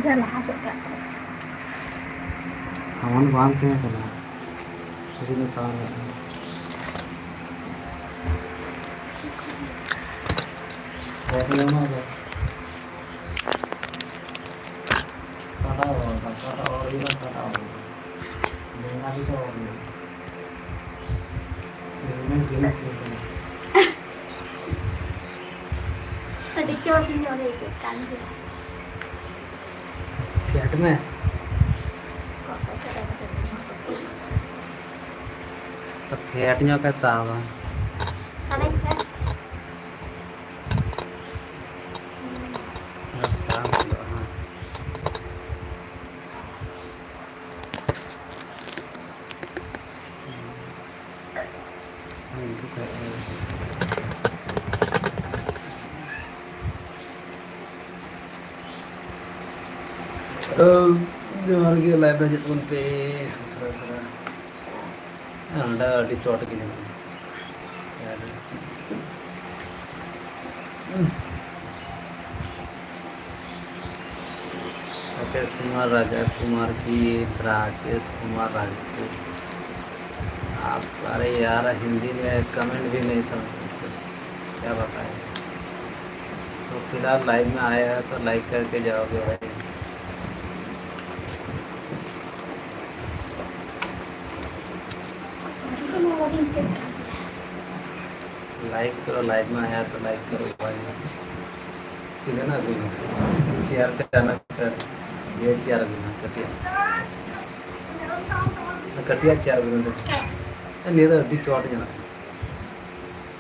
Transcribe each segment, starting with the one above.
Jalan hasil kan. Sound बांधते हैं पहले किसी में साउंड रहते हो ना काटा होगा काटा और भी ना काटा होगा लेना भी तो होगा लेना देना चाहिए Tadi cowok sini udah ikut kan sih. Chat में Kok saya ada तो फेट ᱧᱚᱜ ᱠᱟᱛᱮ ᱛᱟᱣᱟ Ada kan? जोहार गे लाइव बजे तुम पे सरा सरा अंडा अड़ी चोट के राकेश कुमार राजा कुमार की राकेश कुमार राजेश आप अरे यार हिंदी में कमेंट भी नहीं समझ सकते क्या बताएं तो फिलहाल लाइव में आया है तो लाइक करके जाओगे भाई लाइक करो लाइव में आया तो लाइक करो भाई ठीक है ना अभी शेयर करना कर ये शेयर करना कटिया शेयर करना नहीं तो अभी चोट जाना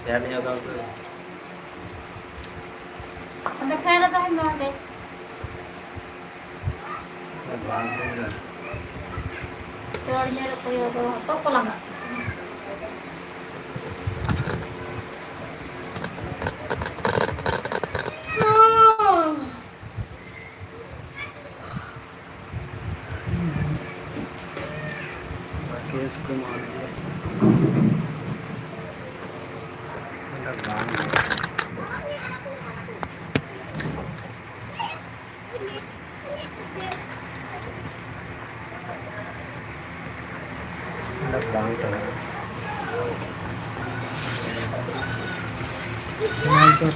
यार नहीं होगा तो Anda kaya na tayo mga deh. बांध दूंगा Keluarnya ko yung to ko lang. Rakesh Kumar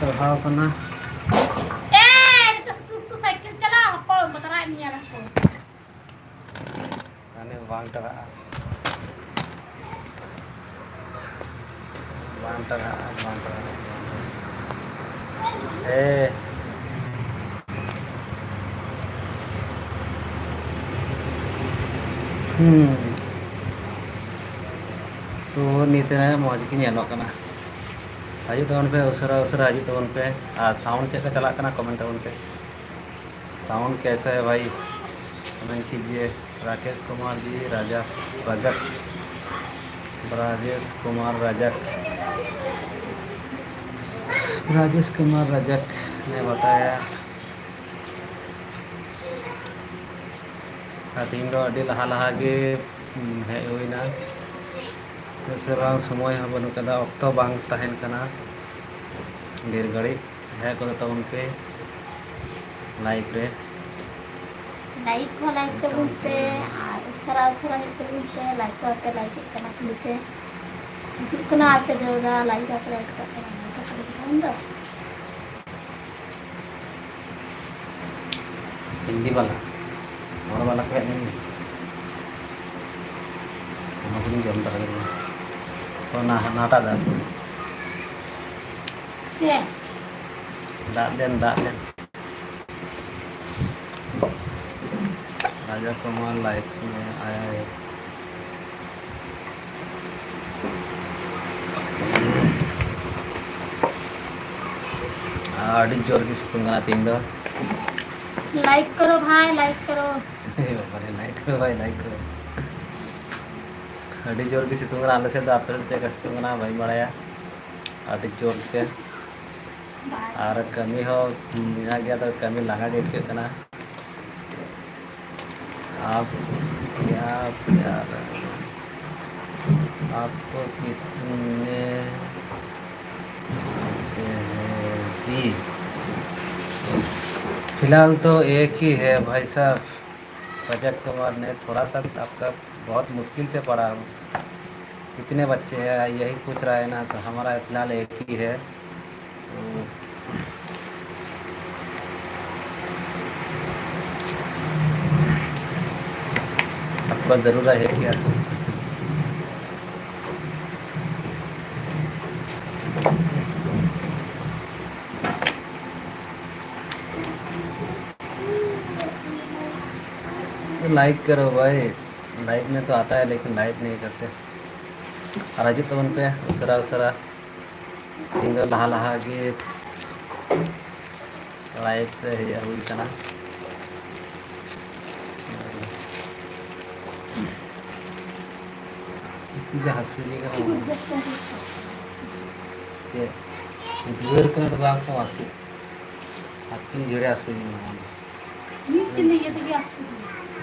तो हाँ करना Itu cycle ka lang. Ako, matarain niya lang ko. मैंने वांग टरा ए तो नीते मौज की नेलों कना हजू तबन पे उसरा उसरा हजू तबन पे साउंड चेक चला करना कमेंट तबन पे साउंड कैसा है भाई कमेंट कीजिए राकेश कुमार जी रजक राजेश कुमार रजक ने बताया तीन लहा लहा के हेज होना से बांग समय हाँ बनू कदा अक्तो बांग तहन कना ढेर घड़ी है को तबन पे लाइक रे Like ko like ko bunte. Usara ko bunte. Like ko ate like ko na bunte. Jik ko na ate doga like ko like ko na. Hindi वाला और वाला को नहीं हम अपनी जम तर तो ना नाटा दा Yeah. दाद देन राजा कुमार लाइफ में आया है आड़ी जोर की सितुंगा तीन दो Like करो भाई like करो. लाइक करो भाई लाइक करो आड़ी जोर की सितुंगा आले से तो आप चेक सितुंगा भाई बढ़ाया आड़ी जोर के और कमी हो मिला गया तो कमी लगा डेट के करना आप क्या प्यार आपको कितने अच्छे हैं जी फिलहाल फिलहाल तो एक ही है भाई साहब, रजत कुमार ने। थोड़ा सा आपका बहुत मुश्किल से पढ़ा हूँ। कितने बच्चे हैं यही पूछ रहा है ना, तो हमारा फिलहाल एक ही है। तो आपका ज़रूरत है क्या? तो लाइक करो भाई, लाइक में तो आता है लेकिन लाइक नहीं करते। और अजित तबन पे उसरा उसरा ᱤᱧ ᱫᱚ ᱞᱟᱦᱟ ᱞᱟᱦᱟ ᱜᱮ ᱞᱟᱭᱤᱵ ᱨᱮ ᱦᱮᱡ ᱦᱩᱭ ᱠᱟᱱᱟ। ᱯᱩᱡᱟ ᱦᱟᱹᱥᱩᱭᱮ ᱠᱟᱱᱟ ᱪᱮᱫ ᱫᱩᱣᱟᱹᱨ ᱠᱟᱱᱟ ᱫᱚ ᱵᱟᱝ ᱥᱚ ᱦᱟᱹᱥᱩ ᱦᱟᱹᱛᱤ ᱡᱷᱮᱲᱮ ᱦᱟᱹᱥᱩᱭᱮ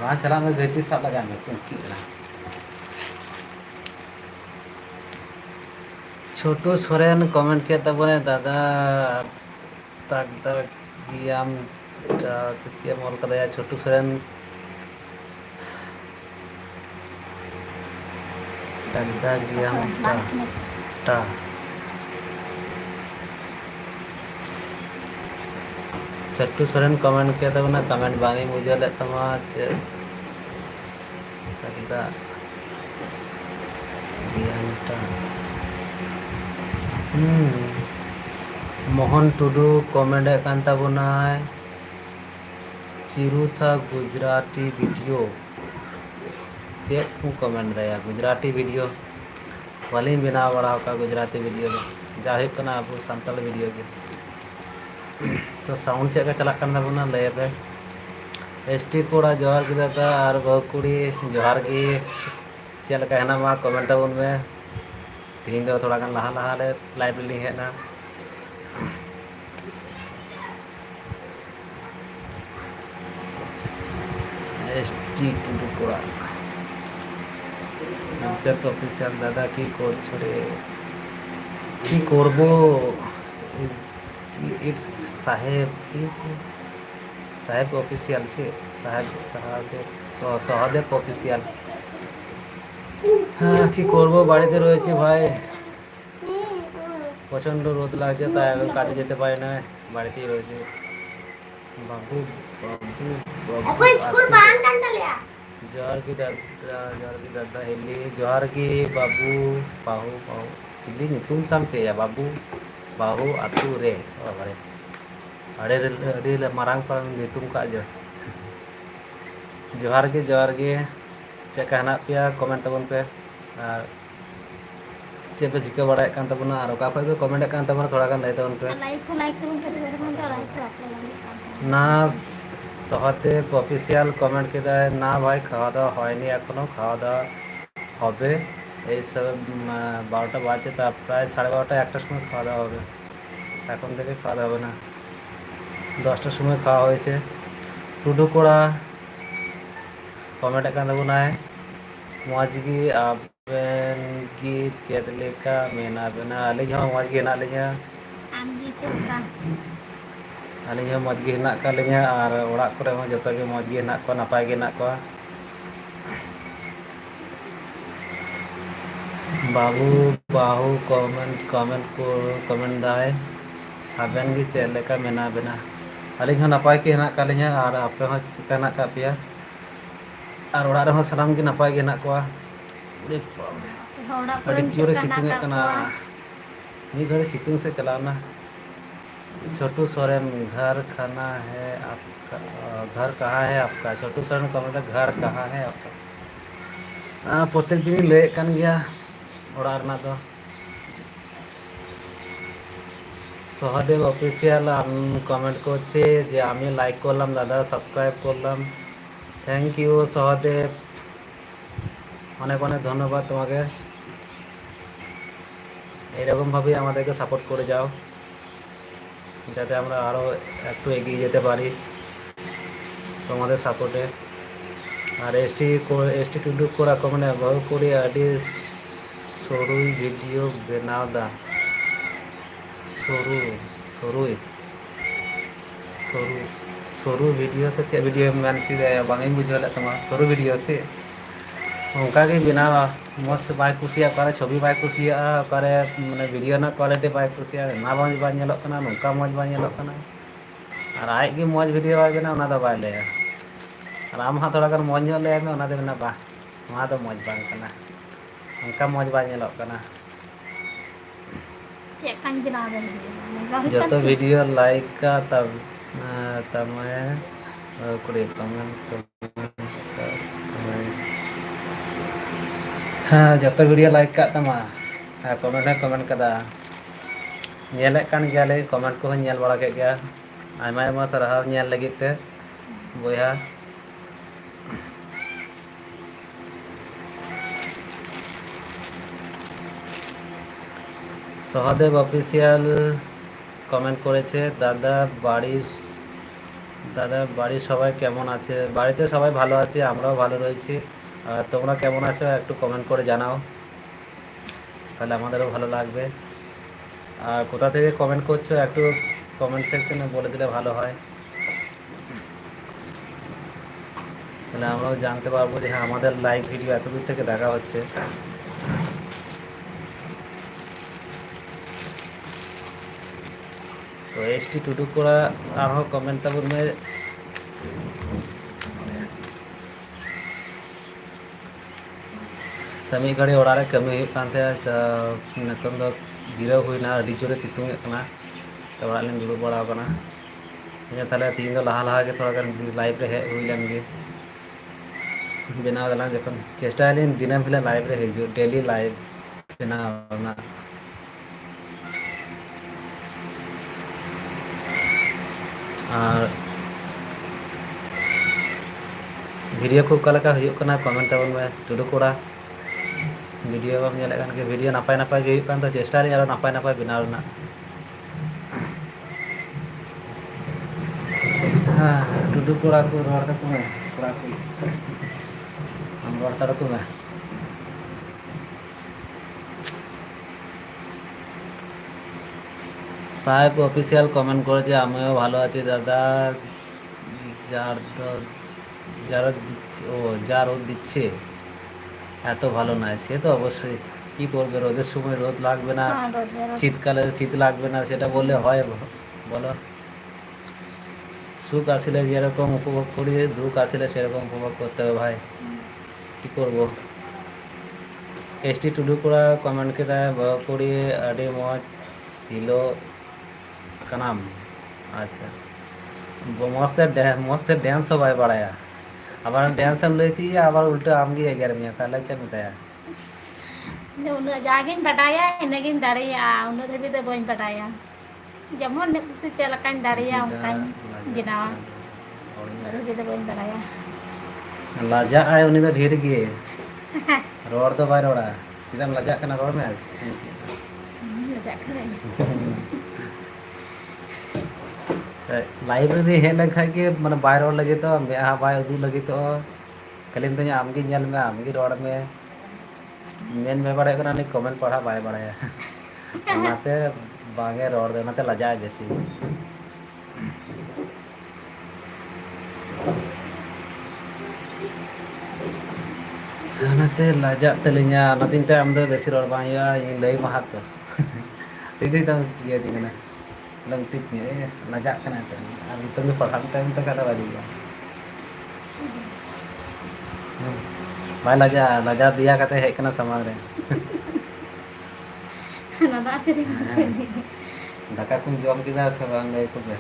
ᱵᱟᱝ ᱪᱟᱞᱟᱜ ᱢᱮ ᱜᱟᱹᱭᱛᱤ ᱥᱟᱵ ᱞᱟᱜᱟᱜ ᱢᱮ ᱩᱱᱠᱤ ᱠᱟᱱᱟ। छोटू सोरेन कमेंट किया था बोले दादा तक तक गियाम सच्ची मोल कर दिया। छोटू सोरेन तक गियाम टा छोटू सोरेन कमेंट किया था बोले कमेंट बांगी मुझे ले तमा तक गियाम टा मोहन टुडू कमेंट कान ताबोनाय चिरू था गुजराती वीडियो चेक को कमेंट दया गुजराती वीडियो वाली बनाव बड़ा का गुजराती वीडियो जाहिर करना अब संताल वीडियो के तो साउंड चेक का चला करना बोना ले पे एसटी कोड़ा जोहार की दादा और बहु कुड़ी जोहार की चल कहना मा कमेंट ताबोन में तीन दो थोड़ा गान लहा लहा ले लाइव ली है ना एसटी टुडू कोड़ा से तो ऑफिशियल दादा की कोड छोड़े की करबो इट्स साहेब की साहेब ऑफिशियल से साहेब सहदेव ऑफिशियल हाँ की करबो बाड़ीते रयेछि भाई प्रचंड रोद लागছে তাই এখন কাজে যেতে পারি না বাড়িতেই রয়েছে বাবু बाबू जोहार की दादा हिली जोहार की बाबू पाहू पाहू चिली नितुम ताम चेया बाबू पाहू आतु रे बाबारे अड़े अड़ी मारांग पर नितुम का जोहार के चे कहना पे कमेंट तबन पे और चे पे चिका बड़ा कान तबना और का पे कमेंट कान तबना थोड़ा गान लay तबन पे लाइक तबन पे लाइक ना सहदेव অফিসিয়াল কমেন্ট কেদা না ভাই খাওয়া দাওয়া হয়নি এখনো খাওয়া দাওয়া হবে এই সব 12টা বাজে তা প্রায় 12:30 একটার সময় খাওয়া দাওয়া হবে এখন থেকে খাওয়া দাওয়া হবে না 10টার সময় খাওয়া হয়েছে টুডু কোড়া কমেন্ট এখানে বোনায় মজগি আবেন কি চেদ লেকা মেনা বেনা আলি ᱡᱟᱦᱟᱸ মজগি হেনা লিᱧᱟ आमगी चेका अली मजगे हेना का लिया और ओड़ा करे जो मजगे हेना को नपाय गे हेना को बाबू बाहू कमेंट को कमेंट दाय आबेन गे चेद लेका मेना बेना अली नपाय के हेना का लिया और आपे हो चिका हेना का पेया और ओड़ा रे सानाम गे नपाय गे हेना को अड़ी जोरे सितुंग कना मी घरे सितुंग से चलाना छोटू सोरेन घर खाना है आपका घर कहाँ है आपका छोटू सोरेन का मतलब घर कहाँ है आपका प्रत्येक दिन लय कान गया ओड़ा रना दो सहदेव ऑफिशियल कमेंट करছে যে আমি লাইক করলাম দাদা সাবস্ক্রাইব করলাম থ্যাংক ইউ सहदेव অনেক অনেক ধন্যবাদ তোমাকে এরকম ভাবে আমাদেরকে সাপোর্ট করে যাও যাতে আমরা আরও একটু এগিয়ে যেতে পারি তোমাদের সাপোর্টে আর এসটি টুডু করা কমেন্ট বহু করে আডি সরুই ভিডিও বেনাও দা সরু সরুই সরু सरू वीडियो से चे वीडियो मैं बांग बुझे तमा सरू वीडियो से उनका के बनावा मज से बाय कुसिया करे छवि बाय कुसिया करे माने वीडियो ना क्वालिटी बाय कुसिया ना मज बाय नेलो कना नोका मज बाय नेलो कना और आज की मज वीडियो बाय बना उना दो बाय ले और आम हा थोड़ा कर मज ले में उना दे बना बा वहाँ तो मज बांग कना उनका मज बाय नेलो कना चेक कान बिना दे जो तो वीडियो लाइक का तब तब मैं कुड़ी कमेंट हाँ जो तो वीडियो लाइक का तमा कमेंट है कमेंट कदा नेले कान गया ले कमेंट को नेल बड़ा के गया आयमा आयमा सरहाव नेल लगित ते बोया सहदेव অফিশিয়াল কমেন্ট করেছে দাদা বাড়ির সবাই কেমন আছে বাড়িতে সবাই ভালো আছে আমরাও ভালো রয়েছি আর তোমরা কেমন আছো একটু কমেন্ট করে জানাও তাহলে আমাদেরও ভালো লাগবে আর কোথা থেকে কমেন্ট করছো একটু কমেন্ট সেকশনে বলে দিলে ভালো হয় তাহলে আমরাও জানতে পারবো যে হ্যাঁ আমাদের লাইভ ভিডিও এত দূর থেকে দেখা হচ্ছে तो एसटी टुटू कोड़ा आरो कमेंट तब में तमी घड़ी ओड़ा कमी नितों दो जीरो हुईना अड़ी जोरे सितुंग कना तो ओड़ा लेन दुड़ुब बड़ा कना इन ताले तीन दो लहा लहा के थोड़ा गन लाइव रे हेज हुई लेन गे बनाव दला जखन चेष्टा लेन दिनम फिले लाइव रे हेजु डेली लाइव बनाव ना और वीडियो को कलका हुई कना कमेंट तबन में टुडू कोड़ा वीडियो बम नेले कान के वीडियो नापाय नापाय गे कान तो चेष्टा रे आरो नापाय नापाय बनाव ना हां टुडू कोड़ा को रोड तक में कोड़ा को हम रोड तक में साहेब অফিশিয়াল কমেন্ট করেছে আমিও ভালো আছি দাদা যার তো যারা দিচ্ছে ও যার রোদ দিচ্ছে এত ভালো নয় সে তো অবশ্যই কি করবে রোদের সময় রোদ লাগবে না শীতকালে শীত লাগবে না সেটা বললে হয় বলো সুখ আসলে যেরকম উপভোগ করি দুঃখ আসলে সেরকম উপভোগ করতে হবে ভাই কি করব এসটি টুডু করা কমেন্ট के दाए करी अड़ी मज हिलो कनाम अच्छा मस्त डांस हो भाई बड़ाया अब डांस हम लेची आबार उल्टा आमगी एगार मिया ताले चे बताया उन्हें जागिन बटाया इनगिन दाड़िया उन्हें भी तो बोइन बटाया जमन से चलकान दाड़िया उनकान गिनावा उन्हें भी तो बोइन बटाया लाजा आए उन्हें तो ढेर गे रोड तो बाय रोड़ा चिदम लाजा कना रोड में लाजा करे लाइब्रेरी हेड लखा के माने बाय रोड लगे तो मेहा बाय उदू लगे तो कलिम तो आमगी नेल में आमगी रोड में मेन में बड़े कना नि कमेंट पढ़ा बाय बड़ाया ओनाते बागे रोड दे ओनाते लाजा बेसी ओनाते लाजा तलिया ओनातिन ते आम दो बेसी रोड बाया इ लई महा तो तिदी तो ये दिना लंग तित ने लाजा कना ते अब तो में पढ़ा तो कदा बारी भाई लाजा लाजा दिया कते है कना समाज रे ना से दाका कुन जॉम किदा से बांग गए को बे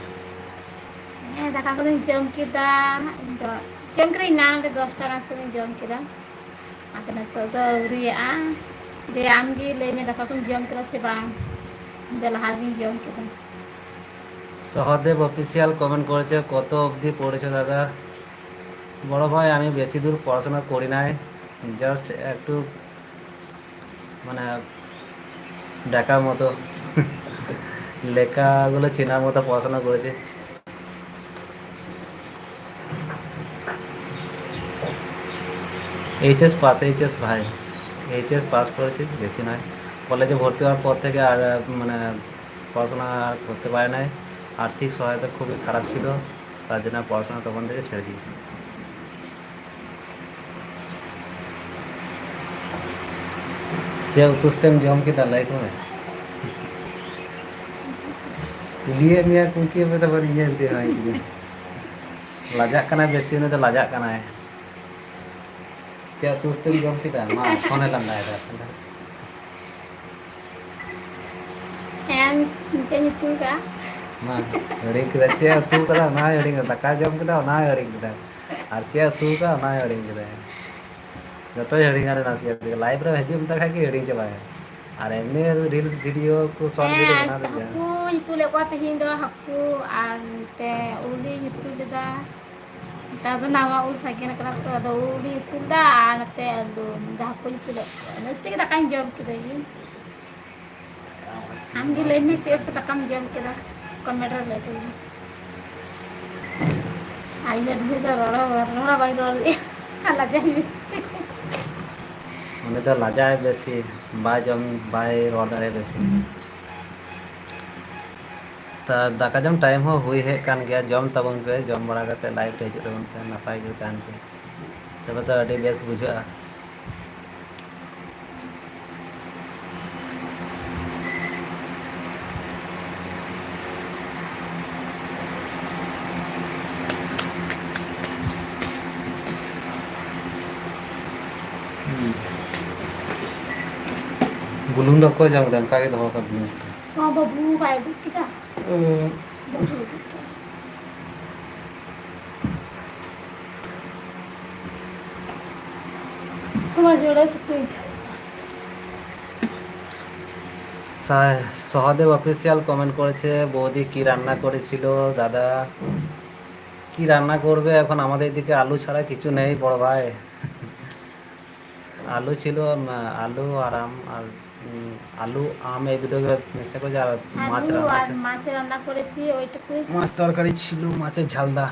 दाका को जम किदा जम करे ना 10 टा से जम किदा आतना तो रिया दे आमगी ले में दाका को जम करा से बांग दे लहागी जम किदा सहदेव অফিশিয়াল কমেন্ট করেছে কত অবধি পড়েছো দাদা বড় ভাই আমি বেশি দূর পড়াশোনা করি নাই জাস্ট একটু মানে দেখার মতো লেখাগুলো চেনার মতো পড়াশোনা করেছে এইচএস ভাই এইচএস পাস করেছি বেশি নয় কলেজে ভর্তি হওয়ার পর থেকে আর মানে পড়াশোনা আর করতে পারে নাই আর্থিক সহায়তা খুবই খারাপ ছিল তার জন্য পড়াশোনা তখন থেকে ছেড়ে দিয়েছি। ᱪᱮᱫ ᱩᱛᱩ ᱥᱛᱮᱢ ᱡᱚᱢ ᱠᱮᱫᱟ ᱞᱟᱹᱭ ᱢᱮ? ᱠᱩᱞᱤᱭᱮᱫ ᱢᱮᱭᱟ ᱠᱩᱠᱤ ᱢᱮ ᱛᱟᱨᱯᱚᱨ ᱤᱧ ᱮᱱᱛᱮ ᱦᱚᱸ ᱪᱤᱠᱟᱹ ᱞᱟᱡᱟᱜ ᱠᱟᱱᱟᱭ ᱵᱮᱥᱤ, ᱩᱱᱤ ᱫᱚ ᱞᱟᱡᱟᱜ ᱠᱟᱱᱟᱭ। ᱪᱮᱫ ᱩᱛᱩ ᱥᱛᱮᱢ ᱡᱚᱢ ᱠᱮᱫᱟ? ᱢᱟ ᱯᱷᱳᱱᱮ ᱞᱟᱸᱫᱟᱭᱮᱫᱟ। ᱦᱮᱸ ᱪᱮᱫ ᱧᱩᱛᱩᱢ ᱠᱟᱜᱼᱟ? ᱢᱟ ᱦᱤᱲᱤᱧ ᱠᱮᱫᱟ, ᱪᱮᱫ ᱩᱛᱩ ᱠᱟᱫᱟ ᱚᱱᱟ ᱦᱚᱸᱭ ᱦᱤᱲᱤᱧ ᱠᱮᱫᱟ, ᱫᱟᱠᱟ ᱡᱚᱢ ᱠᱮᱫᱟ ᱚᱱᱟ ᱦᱚᱸᱭ ᱦᱤᱲᱤᱧ ᱠᱮᱫᱟ, ᱟᱨ ᱪᱮᱫ ᱩᱛᱩ ᱠᱟᱫᱟ ᱚᱱᱟ ᱦᱚᱸᱭ ᱦᱤᱲᱤᱧ ᱠᱮᱫᱟ। ᱡᱚᱛᱚᱭ ᱦᱤᱲᱤᱧᱟ ᱱᱟᱥᱮᱭᱟᱜ ᱛᱮᱜᱮ, ᱞᱟᱭᱤᱵᱷ ᱨᱮ ᱦᱤᱡᱩᱜ ᱢᱮᱛᱟᱭ ᱠᱷᱟᱡ ᱜᱮ ᱦᱤᱲᱤᱧ ᱪᱟᱵᱟᱭᱟ। ᱟᱨ ᱮᱢᱱᱤ ᱨᱤᱞᱥ ᱵᱷᱤᱰᱤᱭᱳ ᱠᱚ ᱥᱚᱨᱴ ᱵᱷᱤᱰᱤᱭᱳ ᱦᱮᱸ ᱵᱮᱱᱟᱣ ᱫᱚ ᱡᱟ ᱦᱟᱹᱠᱩᱧ ᱩᱛᱩ ᱞᱮᱫ ᱠᱚᱣᱟ ᱛᱮᱦᱮᱧ ᱫᱚ, ᱦᱟᱹᱠᱩ ᱟᱨ ᱱᱚᱛᱮ ᱩᱞᱤᱧ ᱩᱛᱩ ᱞᱮᱫᱟ। ᱱᱮᱛᱟᱨ ᱫᱚ ᱱᱟᱣᱟ ᱩᱞ ᱥᱟᱜᱮᱱ ᱠᱟᱱᱟ ᱛᱚ, ᱟᱫᱚ ᱩᱞᱤᱧ ᱩᱛᱩ ᱞᱮᱫᱟ ᱟᱨ ᱱᱚᱛᱮ ᱟᱹᱞᱩ ᱦᱟᱹᱠᱩᱧ ᱩᱛᱩ ᱞᱮᱫ ᱠᱚᱣᱟ। ᱤᱱᱟᱹ ᱛᱮᱜᱮ ᱫᱟᱠᱟᱧ ᱡᱚᱢ ᱠᱮᱫᱟ ᱤᱧ। ᱟᱢᱜᱮ ᱞᱟᱹᱭ ᱢᱮ ᱪᱮᱫ ᱥᱟᱛᱮ ᱫᱟᱠᱟᱢ ᱡᱚᱢ ᱠᱮᱫᱟ? ᱠᱚᱢᱮᱱᱴ ᱨᱮ ᱞᱟᱹᱭ ᱛᱟᱵᱚᱱ ᱢᱮ। ᱟᱨ ᱤᱧ ᱫᱚ ᱨᱚᱲ ᱦᱚᱸ ᱵᱟᱹᱧ ᱨᱚᱲ ᱞᱮᱜᱼᱟ, ᱞᱟᱡᱟᱣᱤᱧ ᱵᱮᱥᱤ। ᱩᱱᱤ ᱫᱚ ᱞᱟᱡᱟᱜᱼᱟᱭ ᱵᱮᱥᱤ, ᱵᱟᱭ ᱨᱚᱲ ᱫᱟᱲᱮᱭᱟᱜᱼᱟ ᱵᱮᱥᱤ। তা দাকা জম টাইম হো হুই ᱦᱮᱡ ᱠᱟᱱ ᱜᱮᱭᱟ, ᱡᱚᱢ ᱛᱟᱵᱚᱱ ᱯᱮ, ᱡᱚᱢ ᱵᱟᱲᱟ ᱠᱟᱛᱮ ᱞᱟইভ ᱨᱮ ᱦᱤᱡᱩᱜ ᱛᱟᱵᱚᱱ ᱯᱮ, ᱱᱟᱯᱟᱭ ᱜᱮ ᱛᱟᱦᱮᱱ ᱯᱮ, ᱛᱚᱵᱮ ᱛᱚ ᱟᱹᱰᱤ ᱵᱮᱥ ᱵᱩᱡᱷᱟᱹᱜᱼᱟ। ᱵᱩᱞᱩᱝ ᱫᱚ ᱚᱠᱚᱭ ᱡᱚᱢ ᱠᱮᱫᱟ? ᱚᱱᱠᱟ ᱜᱮ ᱫᱚᱦᱚ ᱠᱟᱜ ᱵᱩᱞᱩᱝ। ᱵᱟᱹᱵᱩ ᱵᱟᱭ ᱩᱰᱩᱠ ᱠᱮᱫᱟ? ᱵᱟᱹᱵᱩ ᱩᱰᱩᱠ ᱠᱮᱫᱟ। তোমার জোড়া তুই সহদেব অফিসিয়াল কমেন্ট করেছে, বৌদি কি রান্না করেছিল দাদা? কি রান্না করবে এখন, আমাদের দিকে আলু ছাড়া কিছু নেই বড় ভাই। আলু ছিল, আলু আর আম, আর আলু আম এই দুটো মিক্সচার করেছে, আর মাছ আলু আর আছে, মাছ রান্না করেছি ওইটুকুই। মাছ তরকারি ছিল, মাছের ঝালদা।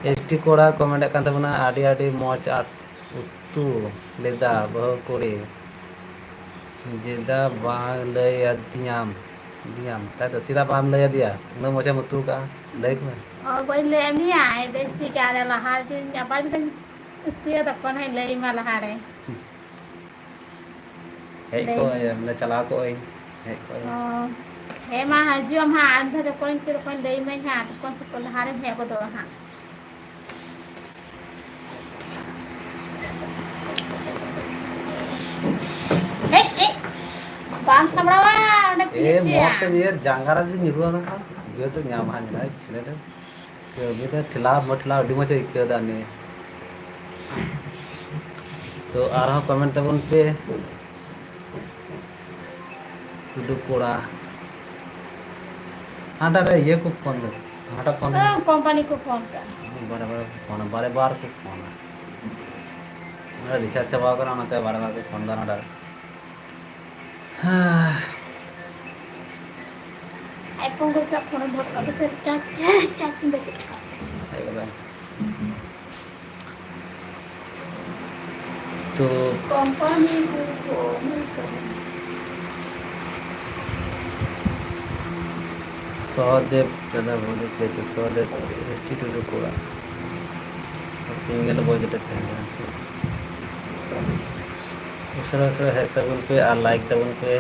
এসটি কোড়া কমেন্ট kan ᱛᱟᱵᱚᱱᱟ, ᱟᱹᱰᱤ ᱟᱹᱰᱤ ᱢᱚᱡᱽ ᱩᱛᱩ ᱞᱮᱫᱟ ᱵᱟᱹᱦᱩ ᱠᱩᱲᱤ, ᱪᱮᱫᱟᱜ ᱵᱟᱝ ᱞᱟᱹᱭ ᱟᱹᱫᱤᱧᱟᱢ ᱛᱟᱭ ᱛᱚ? ᱪᱮᱫᱟᱜ ᱵᱟᱢ ᱞᱟᱹᱭ ᱟᱫᱮᱭᱟ? ᱩᱱᱟᱹᱜ ᱢᱚᱡᱮᱢ ᱩᱛᱩ ᱠᱟᱜᱼᱟ, ᱞᱟᱹᱭ ᱢᱮ। ᱵᱟᱹᱧ ᱞᱟᱹᱭ ᱟᱫ ᱢᱮᱭᱟ? ᱵᱮᱥ ᱴᱷᱤᱠ ᱜᱮᱭᱟ, ᱞᱟᱦᱟ ᱨᱮᱧ ᱟᱵᱟᱨ ᱢᱤᱫ ᱩᱛᱩᱭᱟ ᱛᱚᱠᱷᱚᱱ ᱦᱟᱸᱜ ᱞᱟᱹᱭ ᱟᱢᱟ ᱞᱟᱦᱟᱨᱮ। ᱦᱮᱡ ᱞᱟᱹᱭ ᱠᱚᱜ ᱟᱹᱧ। ᱟᱹᱧ, ᱪᱟᱞᱟᱣ ᱠᱚᱜ ᱟᱹᱧ, ᱦᱮᱡ ᱠᱚᱜ ᱟᱹᱧ। ᱦᱮᱸ ᱢᱟ ᱦᱤᱡᱩᱜ ᱟᱢ ᱦᱟᱸᱜ, ᱟᱨ ᱢᱤᱫ ᱫᱷᱟᱣ ᱡᱚᱠᱷᱚᱱ ᱞᱟᱹᱭ ᱟᱢᱟᱹᱧ ᱦᱟᱸᱜ, ᱛᱚᱠᱷᱚᱱ ᱞᱟᱦᱟᱨᱮᱢ ᱦᱮᱡ ᱜᱚᱫᱚᱜᱼᱟ ᱦᱟᱸᱜ। ᱵᱟᱢ ᱥᱟᱢᱲᱟᱣᱟ ᱚᱸᱰᱮ ᱢᱚᱡᱽ ᱛᱮ ᱛᱤᱱᱟᱹᱜ ᱤᱭᱟᱹ ᱡᱟᱸᱜᱟ ᱨᱮ ᱡᱩᱫᱤ ᱧᱩᱨᱩᱜᱼᱟ ᱱᱚᱝᱠᱟ, ᱡᱮᱦᱮᱛᱩ ᱧᱟᱢᱟ ছেলেটা ᱠᱟᱹᱢᱤ ᱫᱚ ᱴᱷᱮᱞᱟᱣ ᱟᱹᱰᱤ ᱢᱚᱡᱽ ᱟᱹᱭᱠᱟᱹᱣ ᱫᱟ ᱩᱱᱤ। তো আরও কমেন্ট তাবন পে, টুডু কোড়া হাঁটারে ইয়ে খুব ফোন দে, হাঁটা ফোন कंपनी को फोन कर। বারে বার খুব ফোন রিচার্জ চাবাও করা না, তাই বারে বার ফোন দাও না। হ্যাঁ आईफोन को क्या फोन बहुत कभी से चाची बेसी তো कंपनी को फोन कर। সহদেব দাদা বলে পেয়েছে, সহদেব এসটি টুডু কোড়া সিঙ্গেল বই যেটা থাকে উসরা উসরা হেড তাবন পে আর লাইক তাবন পে।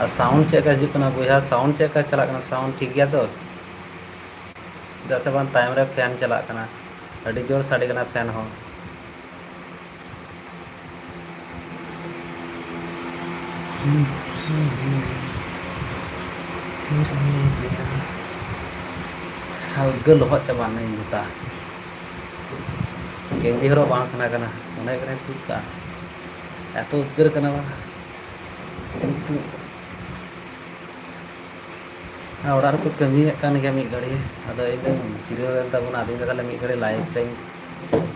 আর সাউন্ড চেক হিজুᱜ ᱠᱟᱱᱟ ᱵᱚᱭᱦᱟ, সাউন্ড চেক ᱪᱟᱞᱟᱜ ᱠᱟᱱᱟ, সাউন্ড ᱴᱷᱤᱠ ᱜᱮᱭᱟ ᱛᱚ? ᱪᱮᱫᱟᱜ ᱥᱮ ᱵᱟᱝ ᱛᱟᱭᱚᱢ ᱨᱮ ᱯᱷᱮᱱ ᱪᱟᱞᱟᱜ ᱠᱟᱱᱟ, ᱟᱹᱰᱤ ᱡᱳᱨ ᱥᱟᱰᱮ ᱠᱟᱱᱟ ᱯᱷᱮᱱ ᱦᱚᱸ। উদ্গার লহদ চাবাᱱᱟ ᱤᱧ ᱡᱩᱛᱟ, ᱜᱮᱧᱡᱤ ᱦᱚᱨᱚᱜ ᱵᱟᱝ ᱥᱟᱱᱟ ᱠᱟᱱᱟ, ᱢᱚᱱᱮ ᱦᱩᱭᱩᱜ ᱠᱟᱱᱟ ᱛᱩᱫ ᱠᱟᱜᱼᱟ, এত উদ্গার ᱠᱟᱱᱟ ᱵᱟᱝ ᱥᱤᱛᱩᱝ। ᱚᱲᱟᱜ ᱨᱮᱠᱚ ᱠᱟᱹᱢᱤᱭᱮᱫ ᱠᱟᱱ ᱜᱮᱭᱟ ᱢᱤᱫ ᱜᱷᱟᱹᱲᱤ, ᱟᱫᱚ ᱤᱧ ᱫᱚ ᱡᱤᱨᱟᱹᱣ ᱮᱱ ᱛᱟᱵᱚᱱᱟ, ᱟᱫᱚ ᱤᱧ ᱫᱚ ᱛᱟᱦᱚᱞᱮ ᱢᱤᱫ ᱜᱷᱟᱹᱲᱤ ᱞᱟᱭᱤᱵᱷ ᱨᱮᱧ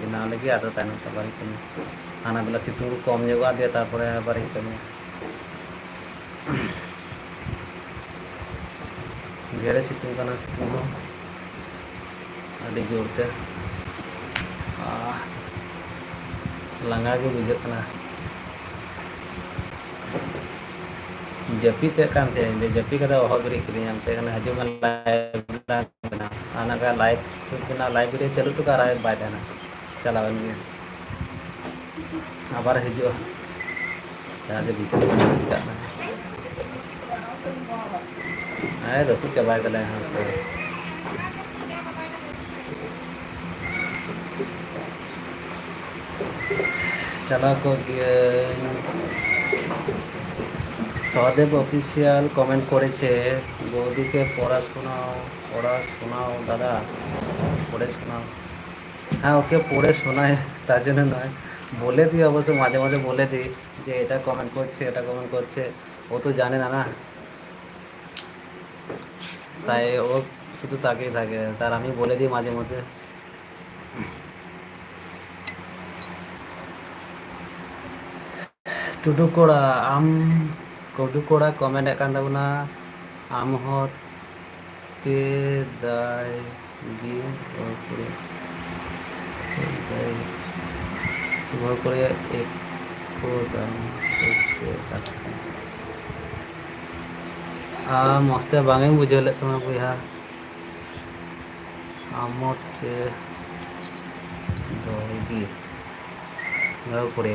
ᱵᱮᱱᱟᱣ ᱞᱟᱹᱜᱤᱫ, ᱟᱫᱚ ᱛᱟᱭᱱᱚᱢ ᱛᱮ ᱟᱵᱟᱨᱤᱧ ᱠᱟᱹᱢᱤᱭᱟ, ᱦᱟᱱᱟ ᱵᱮᱞᱟ ᱥᱤᱛᱩᱝ ᱠᱚ ᱠᱚᱢ ᱧᱚᱜᱚᱜᱼᱟ, ᱫᱤᱭᱮ ᱛᱟᱨᱯᱚরে আবারᱤᱧ ᱠᱟᱹᱢᱤᱭᱟ। ᱰᱷᱮᱨᱮ ᱥᱤᱛᱩᱝ ᱠᱟᱱᱟ, ᱥᱤᱛᱩᱝ ᱦᱚᱸ ᱟᱹᱰᱤ ᱡᱳᱨ ᱛᱮ, ᱞᱟᱸᱜᱟ ᱜᱮ ᱵᱩᱡᱷᱟᱹᱜ ᱠᱟᱱᱟ। जपी ते कान थे जपी कदा ओह बरी किदिन हम ते हजू में लाइव आना का लाइव बिना लाइव रे चालू तो करा बाय देना चलावन गया आबार हिजो चाहे विषय का आए रखू चबाय दले हां तो चला को সহদেব অফিসিয়াল কমেন্ট করেছে বৌদিকে পড়া শোনাও দাদা পড়ে শোনাও হ্যাঁ ওকে পড়ে শোনায় তার জন্য নয় বলে দিই অবশ্য মাঝে মাঝে বলে দিই যে এটা কমেন্ট করছে এটা কমেন্ট করছে ও তো জানে না না তাই ও শুধু তাকেই থাকে তার আমি বলে দিই মাঝে মধ্যে টুটু কোড়া টুটু কোড়া কমেন্ট একান তাবনা আম হতে দায় গিয়ে ভর করে একটু দাম মস্তে বাঙাই বুঝে হলে তোমার বইহা আমতে দলগি ভর করে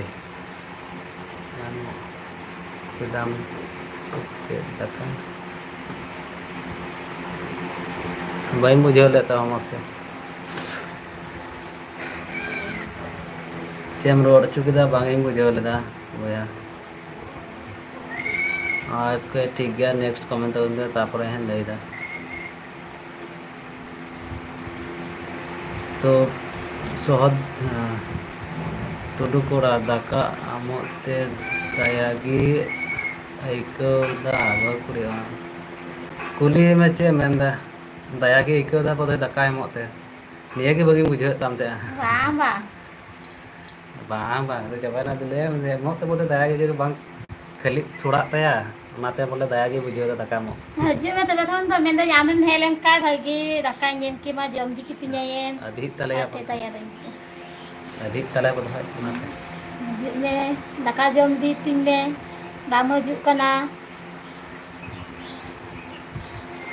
দাম টাকা বাই বুঝে হলে তো মস্তে चेम रोड चुकीदा बांगे बुझे लेदा बोया आपके ठीक गया नेक्स्ट कमेंट तापर हैं लेदा तो सहद टुडू कोड़ा दाका आमते दयागी आइकदा बाकुड़िया कुली में चे मेंदा दयागी आइकदा पदे दाका एमते निया की बगी बुझे तामते वाह bang तो चाबाना दिले मो तो बोलते दया के बang खाली थोड़ा तया नाते बोले दया के बुझे दाका मो हजे में तबे थन तो मेंदा यामन हेलन का भागी दाका येम के मा जम दी कितnya yen अधिक तले या तया अधिक तले को भाई नाते हजे में दाका जम दी तिन में बाम हजुक कना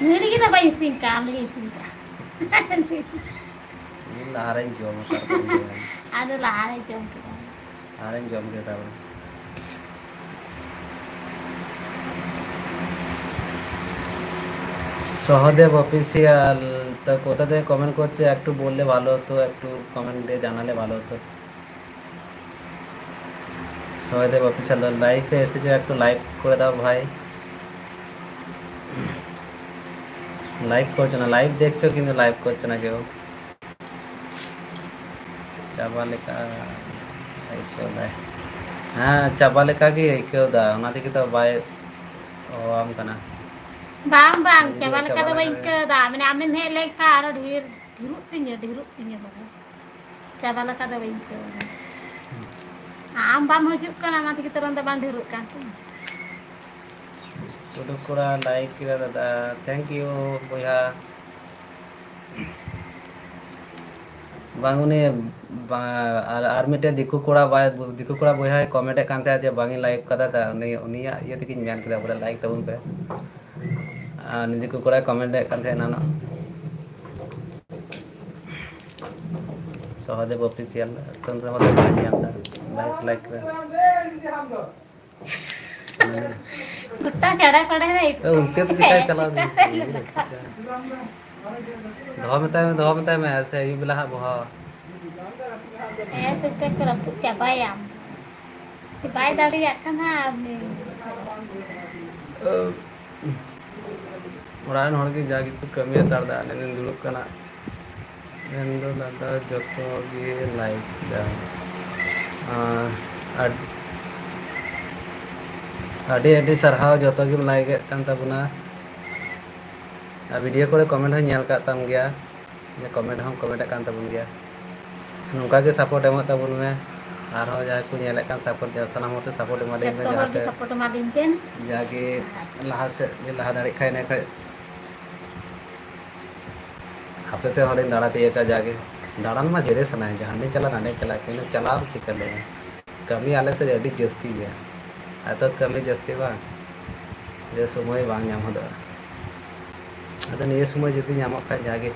नुरी की तो इसिन का हम इसिन का ini laharan jom कर ada lahare jom ke laharan jom के ताव সহদেব অফিসিয়াল তো কোথাতে কমেন্ট করছে একটু বললে ভালো হতো একটু কমেন্টে জানালে ভালো হতো সহদেব অফিসিয়াল লাইভে এসেছে একটু লাইভ করে দাও ভাই লাইভ করছো না লাইভ দেখছো কিন্তু লাইভ করছো না কেউ চাবালে কা আইকো দা হ্যাঁ চাবালে কা কি আইকো দা ওনা থেকে তো বাই ও আম কানা bang bang चाबाले का तो इनके दा मैंने आमेन है ले का और ढेर ढिरुक तिnya बाबा चाबाले का तो इनके आम बाम हजुक कना मा থেকে तरन बान ढिरुक कान टुडू कोड़ा लाइक किया दादा थैंक यू बोया बांगुने आर मिटे दिकु कोड़ा बोया कमेंट कानते जे बांगी लाइक कदा ता उनिया ये तकिन म्यान कदा बोला लाइक तबुन पे दिकु कोड़ा कमेंट कानते नानो सहदेव ऑफिशियल तंत्र मते बांगी अंदा लाइक कुत्ता चढ़ा पड़े है उनते तो चिकाय चला धो में ऐसे ही बिला बहा ए सिस्टर को रख क्या बायाम कि बाय दाड़ी आकना आपने ओरान हर के जागी तो कमी तार दा लेकिन दुलुक कना एंदो दादा जतो गे लाइक दा आडी आडी सरहाव जतो गे लाइक कान ताबुना वीडियो को कमेंट हो नेल का ताम गया ये कमेंट हम कमेंट कान ताबुन गया नुका के सपोर्ट एम ताबुन में आर हो जाय को नेल का सपोर्ट दे सलाम होते सपोर्ट मा दे में जाते सपोर्ट मा दिन तेन जाके लहा से लहा दाड़ी खाय ने खाय आपे से हरे दाड़ा पे का जाके दाड़ान मा जेरे सना है जहां ने चला के चला चिकन ले कमी आले से अडी जस्ती है आ तो कमी जस्ती बा ᱡᱮ ᱥᱚᱢᱚᱭ ᱵᱟᱝ ᱧᱟᱢ ᱦᱚᱫᱚᱜᱼᱟ ᱟᱫᱚ ᱱᱤᱭᱟᱹ ᱥᱚᱢᱚᱭ ᱡᱩᱫᱤ ᱧᱟᱢᱚᱜ ᱠᱷᱟᱡ ᱡᱟᱜᱮ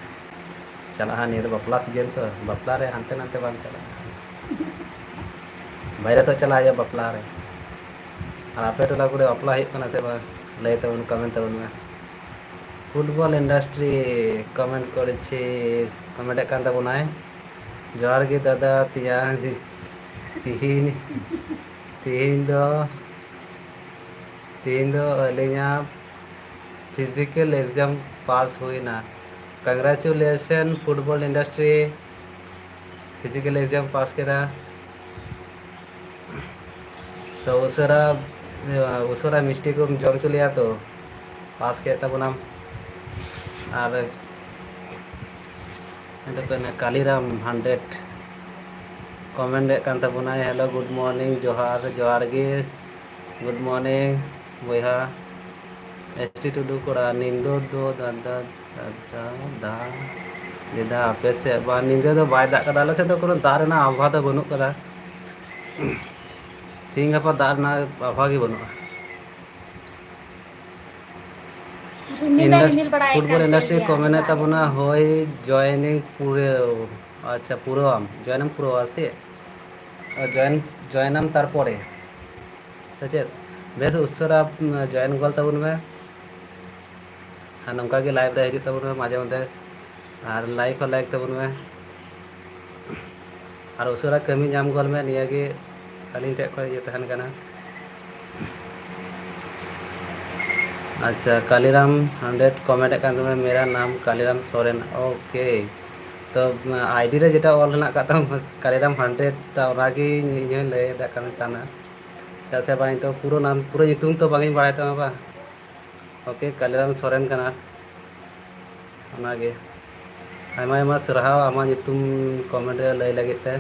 ᱪᱟᱞᱟᱜᱼᱟ ᱱᱤᱭᱟᱹ ᱫᱚ ᱵᱟᱯᱞᱟ ᱥᱤᱡᱤᱱ ᱛᱚ ᱵᱟᱯᱞᱟ ᱨᱮ ᱦᱟᱱᱛᱮ ᱱᱟᱛᱮ ᱵᱟᱝ ᱪᱟᱞᱟᱜᱼᱟ বাইরে তো চালা যায় বাপলা রে আর আপে টোলা করে বাপলা হয়ে কানা সে বা লাই তাবুন কমেন্ট তাবুন মে ফুটবল ইন্ডাস্ট্রি কমেন্ট করেছে কমেন্ট কান তাবুনায় জোহার গে দাদা তিয়া তিহিন তিহিন দো আলিয়া फिजिकल एग्जाम पास हुई ना congratulation football industry physical exam पास करा तो उसरा मिस्टी को जम चो लिया तो पास के तबनाम और कालीराम 100 कमेंट कान तबना हेलो गुड मॉर्निंग जोहार जोहार गे गुड मॉर्निंग बया एसटी टुडू कोड़ा निंदो दो दादा दादा दा दिदा आपे से बा निंदो दो बाय दा कदा ले से तो कोनो दार ना आभा तो बनु कदा तीन गपा दार ना आभा गे बनु फुटबॉल इंडस्ट्री कमेंट तबना होय जॉइनिंग पूरे अच्छा पुरोम जॉइनिंग पुरो आसे जॉइनम तार परे चे बेस उसरा जॉइन गल तबन में नौका के लाइव रे हिजुग तबन में माजे मध्य और लाइक तबन में और उसरा कमी नाम गल में निया गे अलिंग टे खय ये तहन कना अच्छा कालीराम 100 कमेंट कान में मेरा नाम कालीराम सोरेन ओके तो आईडी रे जेटा ऑल ना का कालीराम 100 ता ओनागी इने ले दा काना ता से बाई तो पूरा नाम पूरा nyutum तो बागी बाय ता बा ओके कालीराम सोरेन कना ओनागे आयमा आयमा सरहाव आमा nyutum कमेंट रे लय लगित ते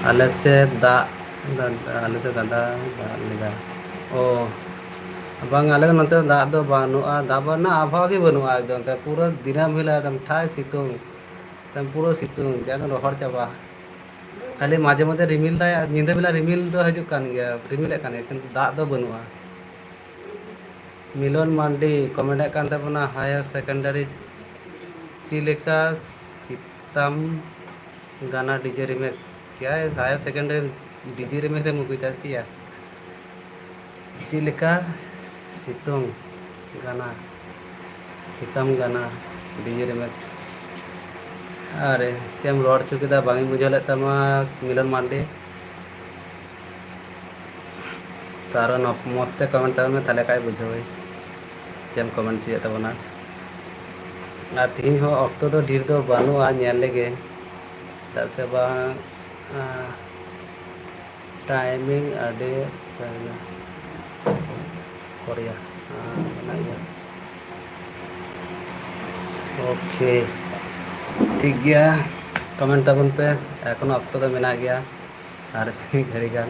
आले से दादा लेगा ओ बांग आले नते दा दो बानुआ दा बना आभा के बनुआ एकदम ते पूरा दिनम हिला एकदम ठाय सितुंग एकदम पूरा सितुंग जानो रोहर चाबा खाली माजे मध्य रिमिल दाय निंदा बेला रिमिल दो हजु कान गया रिमिल कान किंतु दा दो बनुआ मिलन मांडी कमेंट कान तबना हायर सेकेंडरी चिलेका सीतम गाना डीजे रिमिक्स क्या है हायर सेकेंडरी डीजे रिमिक्स रे मुगुई तासिया चिलेका सितुंग गाना सीतम गाना डीजे रिमिक्स अरे सेम रोड चुकीदा बांगी बुझले तमा मिलन मांडी तारो न मस्ते कमेंट तब में थाले काय बुझोई सेम कमेंट चिए तबना आ तीन हो अक्तो तो ढेर दो बानु आ नेल लेगे ता से बा टाइमिंग अडे कोरिया बनाइए ओके ठीक गया कमेंट तबन पे एखोनो अक्तो तो मेना गया और घड़ी गान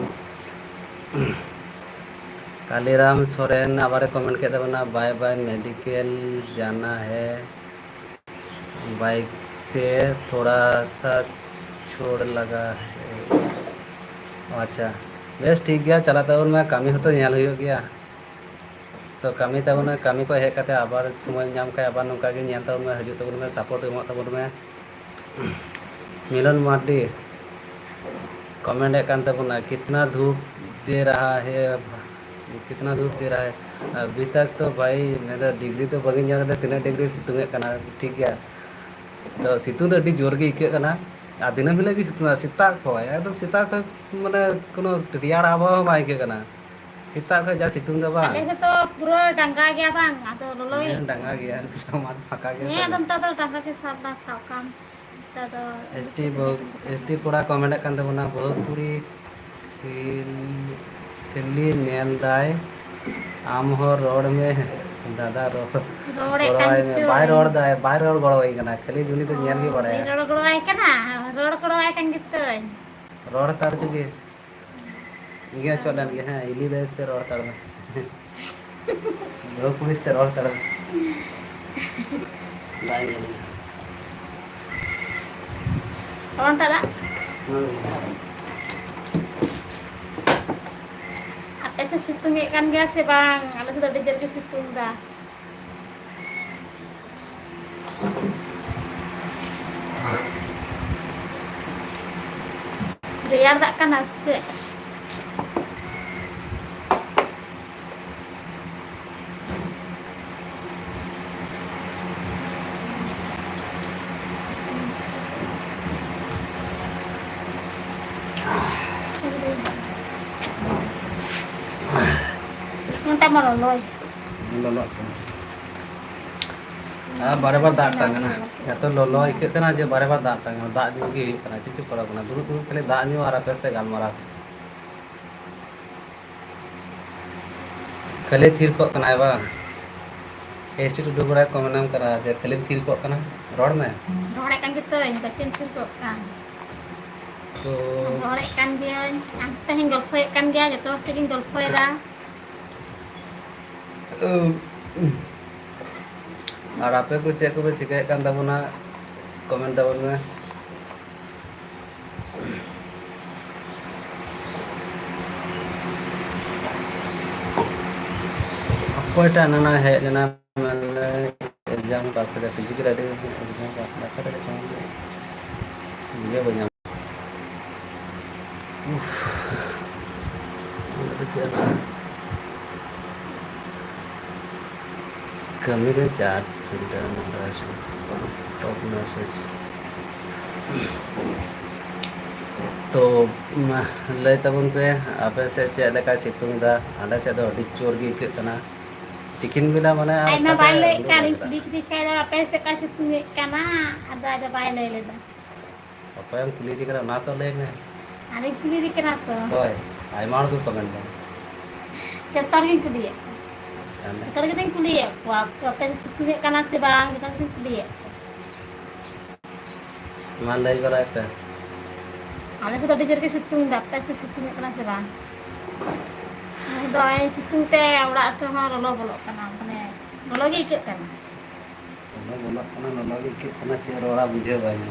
कालीराम सोरेन आबारे कमेंट के तबना बाय बाय मेडिकल जाना है बाइक से थोड़ा सा छोड़ लगा है अच्छा बेस ठीक गया चला तबन में कामी हो तो नेल हुई गया तो कामी तबन में कामी को हेज कते आबार समय नाम का आबार नौका गे नेल तबन में हजू तबन में सपोर्ट एमो तबन में मिलन मार्डी कमेंट कान तबना कितना धूप दे रहा है अभी तक तो भाई मेरा डिग्री तो बगी जाने तीन डिग्री सितुंग कना ठीक गया तो सितुंग तो अभी जोर गे इके कना आ दिनम हिला की सितुंग सीता को एकदम सीता को माने कोनो रियाड़ आबहावा बाय के कना सीता को जा सितुंग दो बा आले से तो पूरा डंगा गया बांग तो लोलोई डंगा गया मार फाका गया एकदम तो डंगा के साथ ना खाओ काम तो एसटी कोड़ा कमेंट कान तबना बहुत पूरी खेली नेल दाय आम हो रोड में दादा रोड बाय रोड दाय बाय रोड गड़वाई कना खाली जुनी तो नेल गे बड़ाया रोड गड़वाई कना रोड गड़वाई कान गितय रोड तार चुके इगे चलन गे हां इली देस ते रोड तार में लोग पुलिस ते रोड तार दाई कौन tada से सितुंग kan gak sih bang? Ada sudah dijar ke situng dah. Biar tak kan asik. Minta meroloy. ललो बारे बार दाग तांगना या तो ललो इके कना जे बारे बार दाग तांगना दाग न्यू गे कना चिचु करा कना दुरु दुरु खाली दाग न्यू और अपेस्ते गालमारा खाली थीर को कना बा एसटी टू बड़ा कमेंट करा जे खाली थीर को कना रोड में Rorek kan gitu, ini kecil cukup kan. तो Rorek kan dia, ang teh hinggol poe kan dia, jatuh harus hinggol poe dah. और आपे को चेक को चिके कान तबना कमेंट तबन में अकोटा नाना है जना मैंने एग्जाम पास कर फिजिकल एग्जाम पास कर ये बना कमी के चार्ट फिल्टर टॉप मैसेज तो लय तबन पे आपे से चेक लेका सितुंग दा आले से दो अडी चोर गी के तना tikin bila mana Ay na baile kan, dik kaya dah apa sih kasih tunjuk kana, ada baile leda. apa yang kulit di kana na to le me Ada kuli di kana tu. hoy ai mar du comment ba Kita lagi kuli ya. ane Kita lagi kuli ya. Wah, apa sih tunjuk kana sih bang, kita lagi kuli ya. man lay kara ekta Ada sudah dijar ke situng, dapat ke situng kana sih bang. Doain situng teh, udah tuh mah rolo bolok kana, mana rolo lagi ikut kan. ono bolak kana no lagi ke kana che rola bujhe ba ni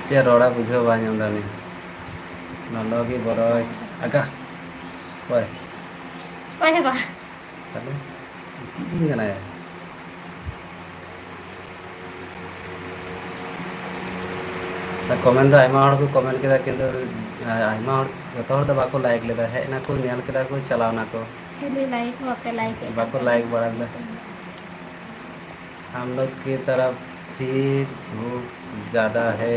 che rola bujhe ba ni onda ni no lagi boroi aga hoy Kau hebat. tale ki kana ya comment Aima हड़ को comment केदा किंतु आयमा हड़ जतो हड़ the बाको like लेदा है ना को नेल केदा को चलाव ना को Sini like, apa like? बाको लाइक बढ़ा दे हम लोग की तरफ भी धूप ज़्यादा है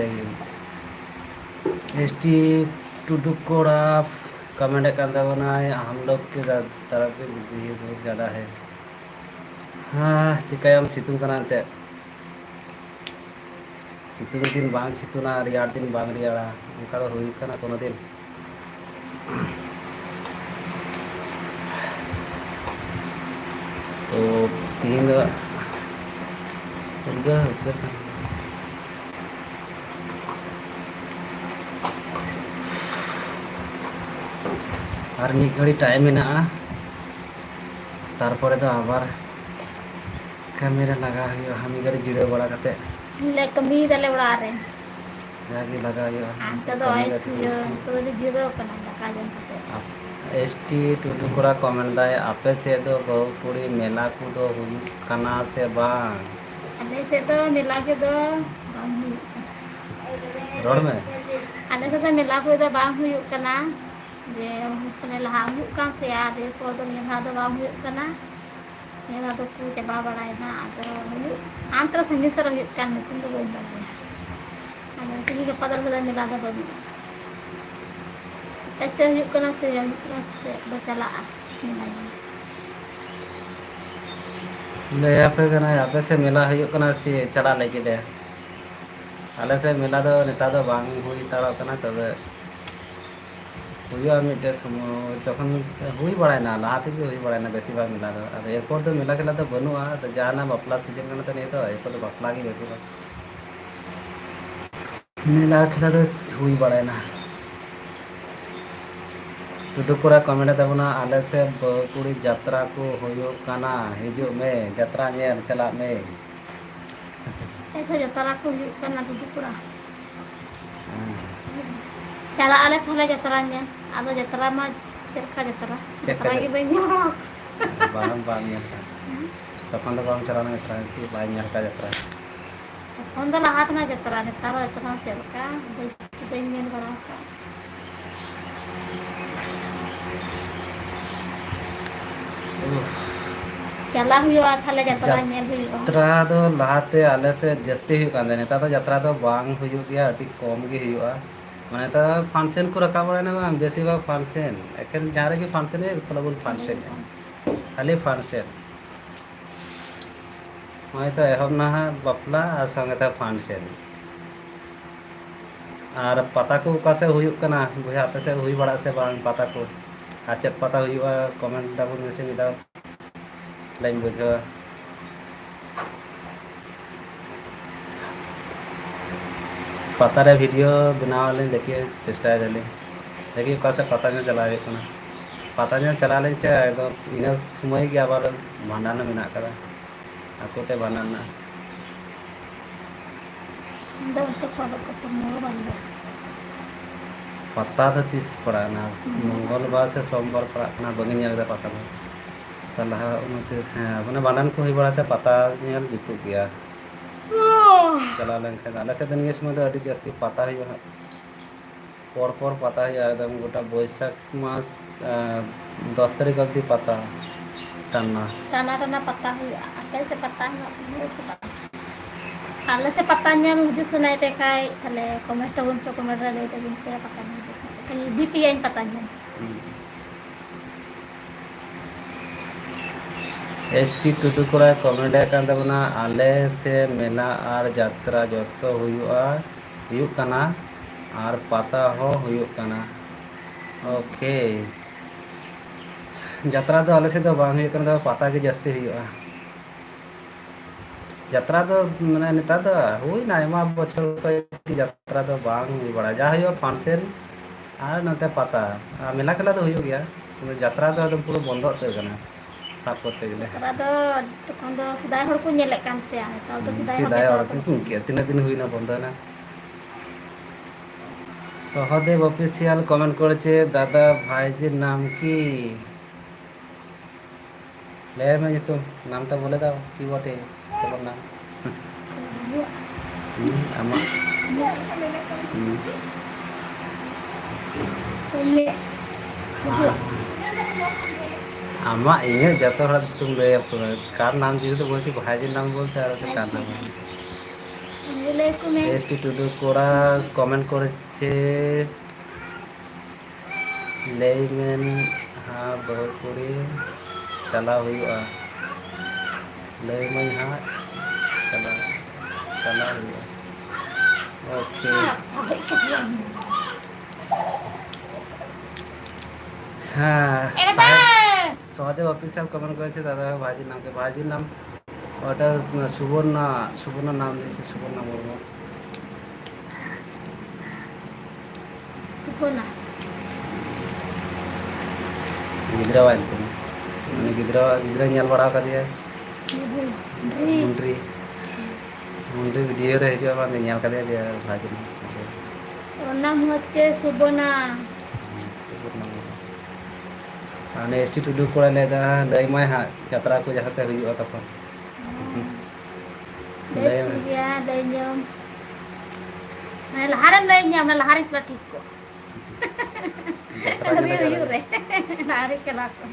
एसटी टुडुकोड़ा कमेंट करता बनाए हम लोग की तरफ भी धूप ज़्यादा है हाँ चिकायम सितुंग करते सितुंग दिन बांग सितुना रियार दिन बांग रियारा उनका तो हुई करना कोनो दिन तो तीन उधर उधर और मी घड़ी टाइम मेना तारपरे तो आबार कैमरा लगा हुआ हम घड़ी जिड़े बड़ा करते Nilai kami dalam ulare. जाके लगा हुआ Anta do ay suyo, to di jiro kana nakajan kate. ST टुडुकोड़ा कमेंट दाए आपे से दो बहुपुरी मेला को दो हुई कना से बांग Ada se to mila ke do bang huyuk. Road में Ada se to mila ke do bang huyuk kana. Je kene laha huyuk kan se ada ko do ni ha do bang huyuk kana. Ni ha do ku jaba balai na atau huyuk. Antra sangi sar huyuk kan itu do boy balai. Ada kini ke padal badal mila do boy. ऐसे huyuk kana se bercala. ले यहाँ पे कना यहाँ पे से मेला हुई कना से चला लेके दे आले से मेला दो नेता दो बांग हुई तारा कना तब हुई आमी टे समो जखन हुई बड़ा ना लाते भी हुई बड़ा ना बेसी बार मेला दो अब एयरपोर्ट तो मेला केला तो बनुआ तो जाना बपला सीजन कना तो नहीं तो एयरपोर्ट तो बपला की बेसी बार मेला केला तो हुई बड़ा ना टुडुकोड़ा कमेंट तबना आले से बहुपुरी यात्रा को होयो काना हिजु में यात्रा ने चला में Esa ya tara ko huyuk kana duduk pura. चला आले थाले जतरा ने आदो जतरा मा चेका जतरा जतरा के बई ᱧᱮᱞ बारम बार ᱧᱮᱞ का तखन तो बाम चलाना जतरा सी बाय ᱧᱮल का जतरा तखन दो लहात ना जतरा ने तारो जतरा चेका बई ᱧᱮल बड़ा का चला हुआ थाले जतरा ᱧᱮल हुआ जतरा दो लहाते आले से जस्ती हुई कांदे नेता तो जतरा तो बांग हुई गया अति कम गे हुआ माने तो फंक्शन को रखा बड़ा ना बेसी बा फंक्शन एखन जहाँ रे फंक्शन है फलबुल फंक्शन खाली फंक्शन मैं तो एहब ना बापला और संगे तो फंक्शन और पता को का से हुई कना बुझा पे से हुई बड़ा से बांग पता को आचेत पता हुआ कमेंट दाबुन में से मिला लाइन बुझो पता रे वीडियो बनाव ले देखिए चेष्टा रहे देखिए का से पता ने चला रे कना पता ने चला ले छे एकदम इन समय के आबार भांडान मेना करा आकोते भांडान दो तो पड़ो को मोर बंद पता तो तीस पड़ा ना मंगलवार से सोमवार पड़ा ना बगिन ᱧᱮᱞ दा पता सलाह उनते से अपने भांडान को हुई बड़ा था पता ᱧᱮल जुतु गया चला लेंखन आले से दिन समय तो अड़ी जास्ती पता हुआ पर पता हुआ एकदम गोटा बैसाख मास 10 तारीख अवधि पता टाना पता हुआ आले से पता हुआ आले से पता ᱧᱮल मुझे सुनाई ते काय थाले कमेंट बन तो कमेंट रे ले तबिन पे पता नहीं कहीं दीपिया इन पता ᱧᱮल एसटी टुटू कोरा कमेंट कान तबना आले से मेला और यात्रा जतो हुयुआ कना और पता हो हुयुक कना ओके यात्रा तो आले से तो बांग हुयुक कना पता के जस्ती हुयुआ यात्रा तो माने नेता तो हुई ना एमा बछर को यात्रा तो बांग हुई बड़ा जा हुयुआ फंक्शन और नते पता मेला केला तो हुयुक गया तो यात्रा तो एकदम पूरा बंद होते कना साफ करते गले तो तखन दो सिदाय हर को ᱧᱮᱞᱮ कानते आ तो सिदाय और के तीन दिन हुई ना बंद ना सहदेव ऑफिशियल कमेंट करेছে दादा भाईजी नाम की ले मैं तो नामটা বলে দাও কি বটে তোমার নাম আমার आमा इन जत तुम ले कार नाम दिए तो बोलছি भाईजी नाम बोलते আর তো কার নাম एसटी टुडू कोरा कमेंट করেছে लेमेन हाँ बहुत पूरी चला हुआ लेमन हाँ चला हुआ ओके हाँ सहदेव ऑफिशियल कमेंट করেছে दादा भाईजी नाम के भाईजी नाम ওটা সুবর্ণা নাম দিয়েছে সুবর্ণা মুর্মু सुपना गिद्रा वाली तुम मैंने गिद्रा ᱧᱮᱞ बड़ा कर दिया मुंड्री वीडियो रे हिजो बार ᱧᱮल कर दिया भाईजी और नाम হচ্ছে सुबना आने एसटी टुडू कोड़ा लेदा लई माय हा यात्रा को जहाते हुआ तखन ya dari nyom nah laharan dari nyom nah laharan kela tiko riu re laharan kela ko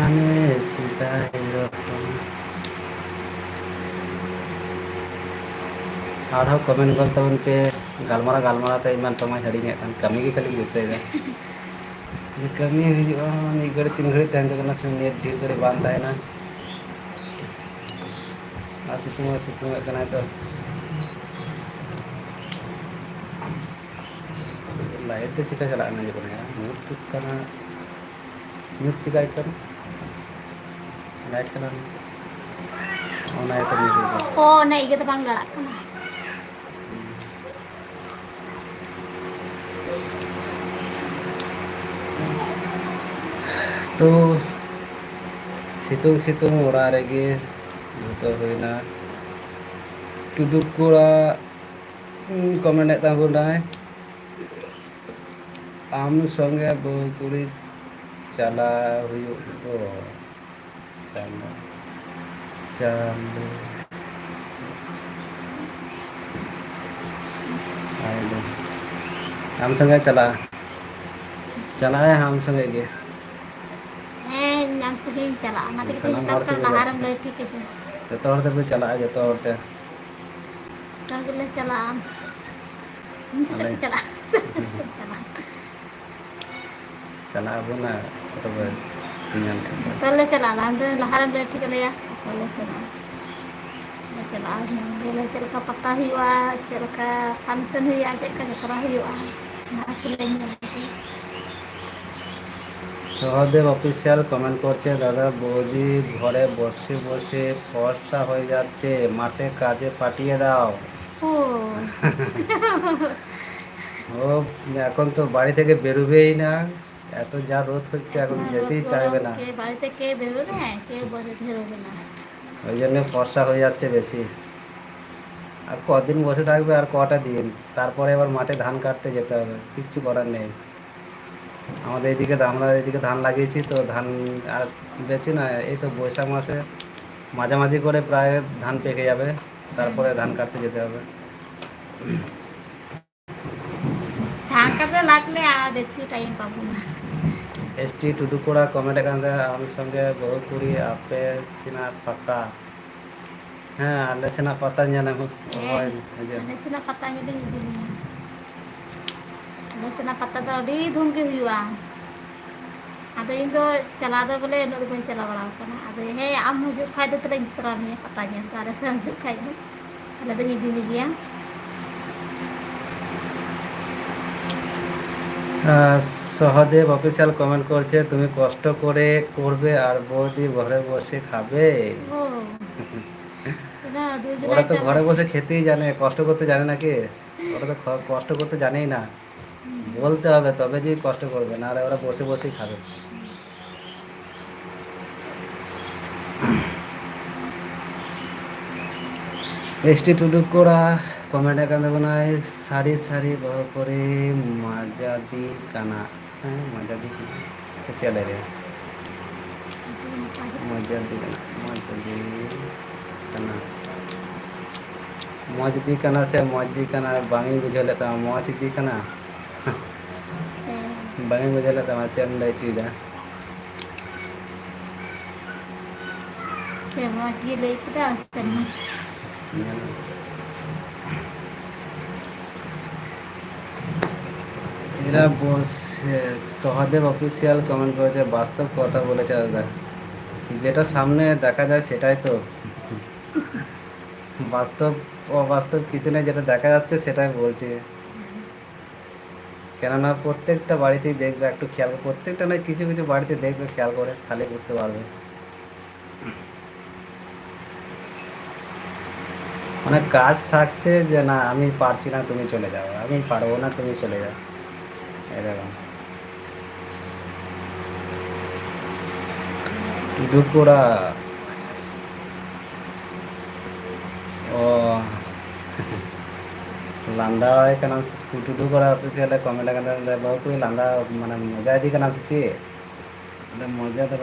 ane sita hero आरो कमेंट करते उन पे गालमारा तो ईमान तो मैं हड़ी kan kami की खाली गुस्से ये कमी हुआ एक घड़ी 3 घड़ी तहन जगह नेट ढेर घड़ी बांधता है ना सितुंग करना तो लाइट तो चिका चला ना जो करना म्यूट करना म्यूट चिका कर लाइट चलाना ऑन आया तो नहीं ओ नहीं gitu bang galak तो सितुंग ओरा रेगे ᱡᱚᱛᱚ ᱦᱩᱭᱱᱟ ᱴᱩᱰᱩ ᱠᱚᱲᱟ ᱠᱚᱢᱮন্টᱮᱫ ᱛᱟᱵᱚᱱᱟᱭ ᱟᱢ ᱥᱚᱸᱜᱮ ᱵᱟᱹᱦᱩ ᱠᱩᱲᱤ ᱪᱟᱞᱟᱣ ᱦᱩᱭᱩᱜ ᱫᱚ ᱪᱟᱞᱟᱣ ᱪᱟᱞᱩ ᱟᱢ ᱥᱚᱸᱜᱮ ᱪᱟᱞᱟᱜᱼᱟ ᱪᱟᱞᱟᱜᱼᱟᱭ ᱟᱢ ᱥᱚᱸᱜᱮ ᱜᱮ ᱦᱮᱸ ᱧᱟᱢ ᱥᱟᱺᱜᱤᱧ ᱪᱟᱞᱟᱜᱼᱟ ᱚᱱᱟ ᱛᱮᱜᱮ ᱛᱚᱧ ᱥᱟᱱᱟᱢ ᱢᱮᱛᱟᱢ ᱦᱚᱲ ᱠᱟᱱᱟ ᱛᱮᱜᱮ ᱞᱟᱦᱟᱨᱮᱢ ᱞᱟᱹᱭ ᱴᱷᱤᱠ ᱟᱹᱫᱤᱧᱟ ᱡᱚᱛᱚ ᱦᱚᱲ ᱛᱮᱵᱚ ᱪᱟᱞᱟᱜᱼᱟ ᱡᱚᱛᱚ ᱦᱚᱲ ᱛᱮ ᱡᱚᱛᱚ ᱦᱚᱲ ᱜᱮᱞᱮ ᱪᱟᱞᱟᱜᱼᱟ ᱤᱧ ᱥᱟᱛᱮᱜ ᱟᱞᱮ ᱯᱮ ᱪᱟᱞᱟᱜᱼᱟ ᱥᱮ ᱟᱯᱮ ᱥᱟᱛᱮᱜ ᱯᱮ ᱪᱟᱞᱟᱜᱼᱟ ᱪᱟᱞᱟᱜ ᱟᱵᱚᱱ ᱦᱟᱸᱜ ᱛᱚᱵᱮ ᱧᱮᱞ ᱴᱷᱤᱠᱟ ᱡᱚᱛᱚ ᱦᱚᱲᱞᱮ ᱪᱟᱞᱟᱜᱼᱟ ᱟᱢ ᱫᱚ ᱞᱟᱦᱟᱨᱮᱢ ᱞᱟᱹᱭ ᱴᱷᱤᱠ ᱟᱞᱮᱭᱟ ᱡᱚᱛᱚ ᱞᱮ ᱪᱟᱞᱟᱜᱼᱟ ᱪᱟᱞᱟᱜᱼᱟ ᱪᱮᱫ ᱞᱮᱠᱟ ᱯᱟᱛᱟ ᱦᱩᱭᱩᱜᱼᱟ ᱪᱮᱫ ᱞᱮᱠᱟ ᱯᱷᱟᱱᱥᱮᱱ ᱦᱩᱭᱩᱜᱼᱟ ᱪᱮᱫ ᱞᱮᱠᱟ ᱡᱟᱛᱨᱟ ᱦᱩᱭᱩᱜᱼᱟ ᱚᱱᱟ ᱠᱚᱞᱮ ᱧᱮᱞ সহদেব অফিসিয়াল কমেন্ট করছে দাদা বৌদি ঘরে বসে বসে ফর্সা হয়ে যাচ্ছে মাঠে কাজে পাঠিয়ে দাও ও ও এখন তো বাড়ি থেকে বেরোবেই না এত যা রোদ হচ্ছে এখন রোদ যেতেই চাইবে গরম না কে বাড়িতে কে বেরোবে কে বেরোবে না ওই জন্য ফর্সা হয়ে যাচ্ছে বেশি আর কদিন বসে থাকবে আর কটা দিন তারপরে এবার মাঠে ধান কাটতে যেতে হবে কিচ্ছু করার নেই আমাদের এদিকে আমরা এদিকে ধান লাগিয়েছি তো ধান আর বেশি না এই তো বৈশাখ মাসে মাঝামাঝি করে প্রায় ধান পেকে যাবে তারপরে ধান কাটতে যেতে হবে ধান কাটতে লাগলে আর বেশি টাইম পাবো না এসটি টুডুকোড়া কমেন্ট এখানে আমার সঙ্গে বহু কুড়ি আপে সিনা পাতা হ্যাঁ আলে সিনা পাতা জানা হয় ᱟᱞᱮ ᱥᱮᱱᱟᱜ ᱯᱟᱛᱟ ᱧᱮᱞᱤᱧ ᱤᱫᱤ ᱢᱮᱭᱟ ᱟᱞᱮ ᱥᱮᱱᱟᱜ ᱯᱟᱛᱟ ᱫᱚ ᱟᱹᱰᱤ ᱫᱷᱩᱢ ᱜᱮ ᱦᱩᱭᱩᱜᱼᱟ ᱟᱫᱚ ᱤᱧ ᱫᱚ ᱪᱟᱞᱟᱣ ᱫᱚ ᱵᱚᱞᱮ ᱩᱱᱟᱹᱜ ᱫᱚ ᱵᱟᱹᱧ ᱪᱟᱞᱟᱣ ᱵᱟᱲᱟ ᱟᱠᱟᱱᱟ ᱟᱫᱚ ᱦᱮᱸ ᱟᱢ ᱦᱤᱡᱩᱜ ᱠᱷᱟᱡ ᱫᱚ ᱛᱟᱦᱞᱮ ᱤᱫᱤ ᱛᱚᱨᱟ ᱢᱮᱭᱟ ᱯᱟᱛᱟ ᱧᱮᱞ ᱫᱚ ᱟᱞᱮ ᱥᱮᱫ ᱮᱢ ᱦᱤᱡᱩᱜ ᱠᱷᱟᱡ ᱫᱚ ᱟᱞᱮ ᱫᱚᱧ ᱤᱫᱤ ᱢᱮᱜᱮᱭᱟ সহদেব অফিসিয়াল কমেন্ট করছে তুমি কষ্ট করে করবে আর বৌদি ঘরে বসে খাবে ও না দুই ওরা জেলায় তো তো ঘরে বসে খেতেই জানে কষ্ট করতে জানে নাকি ওরা তো কষ্ট করতে জানেই না বলতে হবে তবে যে কষ্ট করবে না আর ওরা বসে বসেই খাবে এসটি টুডুক করা কমেন্ট এখানে বানায় সারি সারি বহ করে মাজাদি কানা হ্যাঁ মাজাদি সে চলে রে মাজাদি কানা মজদি কানা সে মজদি কানা বাঙি বুঝলে তো মজদি কানা বাঙি বুঝলে তো চেন্নাই চুইদা সে মজ ᱜᱮ ᱞᱟᱹᱭ ᱠᱮᱫᱟ ᱥᱮ ᱢᱚᱡᱽ এরা বসে সহদেব অফিসিয়াল কমেন্ট করেছে বাস্তব কথা বলেছে দাদা যেটা সামনে দেখা যায় সেটাই তো বাস্তব অবাস্তব কিছু নেই যেটা দেখা যাচ্ছে সেটাই বলছি কেননা প্রত্যেকটা বাড়িতেই দেখবে একটু খেয়াল প্রত্যেকটা নয় কিছু কিছু বাড়িতে দেখবে খেয়াল করে খালি বুঝতে পারবে মানে কাজ থাকতে যে না আমি পারছি না তুমি চলে যাও আমি পারবো না তুমি চলে যাও এরকম টুডুকোড়া ও লান্দা के नाम से टुडुकोड़ा ऑफिशियल कमेंट करते बहुत कोई लांदा माने मजा दी के नाम से मजा तो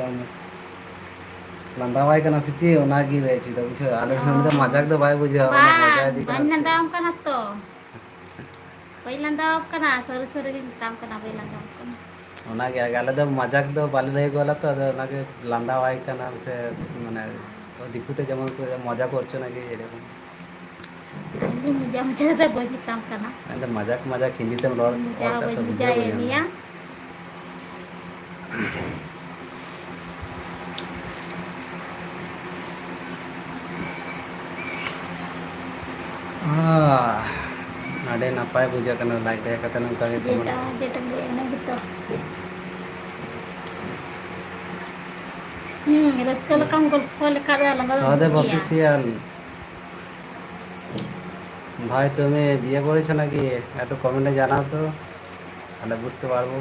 लांदा भाई के नाम से ओना की रहे छी तो कुछ आले हम तो मजाक तो भाई बुझे मजा दी के बाñ नाम landaw kana to bañ landaw kana sir sir के ताम kana bañ landaw kana ओना के आले तो मजाक तो बाले रहे गला तो ओना के लांदा भाई के नाम से माने दिखुते যেমন করে মজা করছো নাকি এরকম mujah mujah दा bañ ताम kana అంటే మజాక్ మజాక్ హిందీতে రొడ mujah ya niya ada napai buja kana like daya kata nang kage teman जेटा एना gitu raska lekam golf leka da langa Sahadev official ভাই তুমি বিয়ে করেছো নাকি একটু কমেন্টে জানাও তো তাহলে বুঝতে পারবো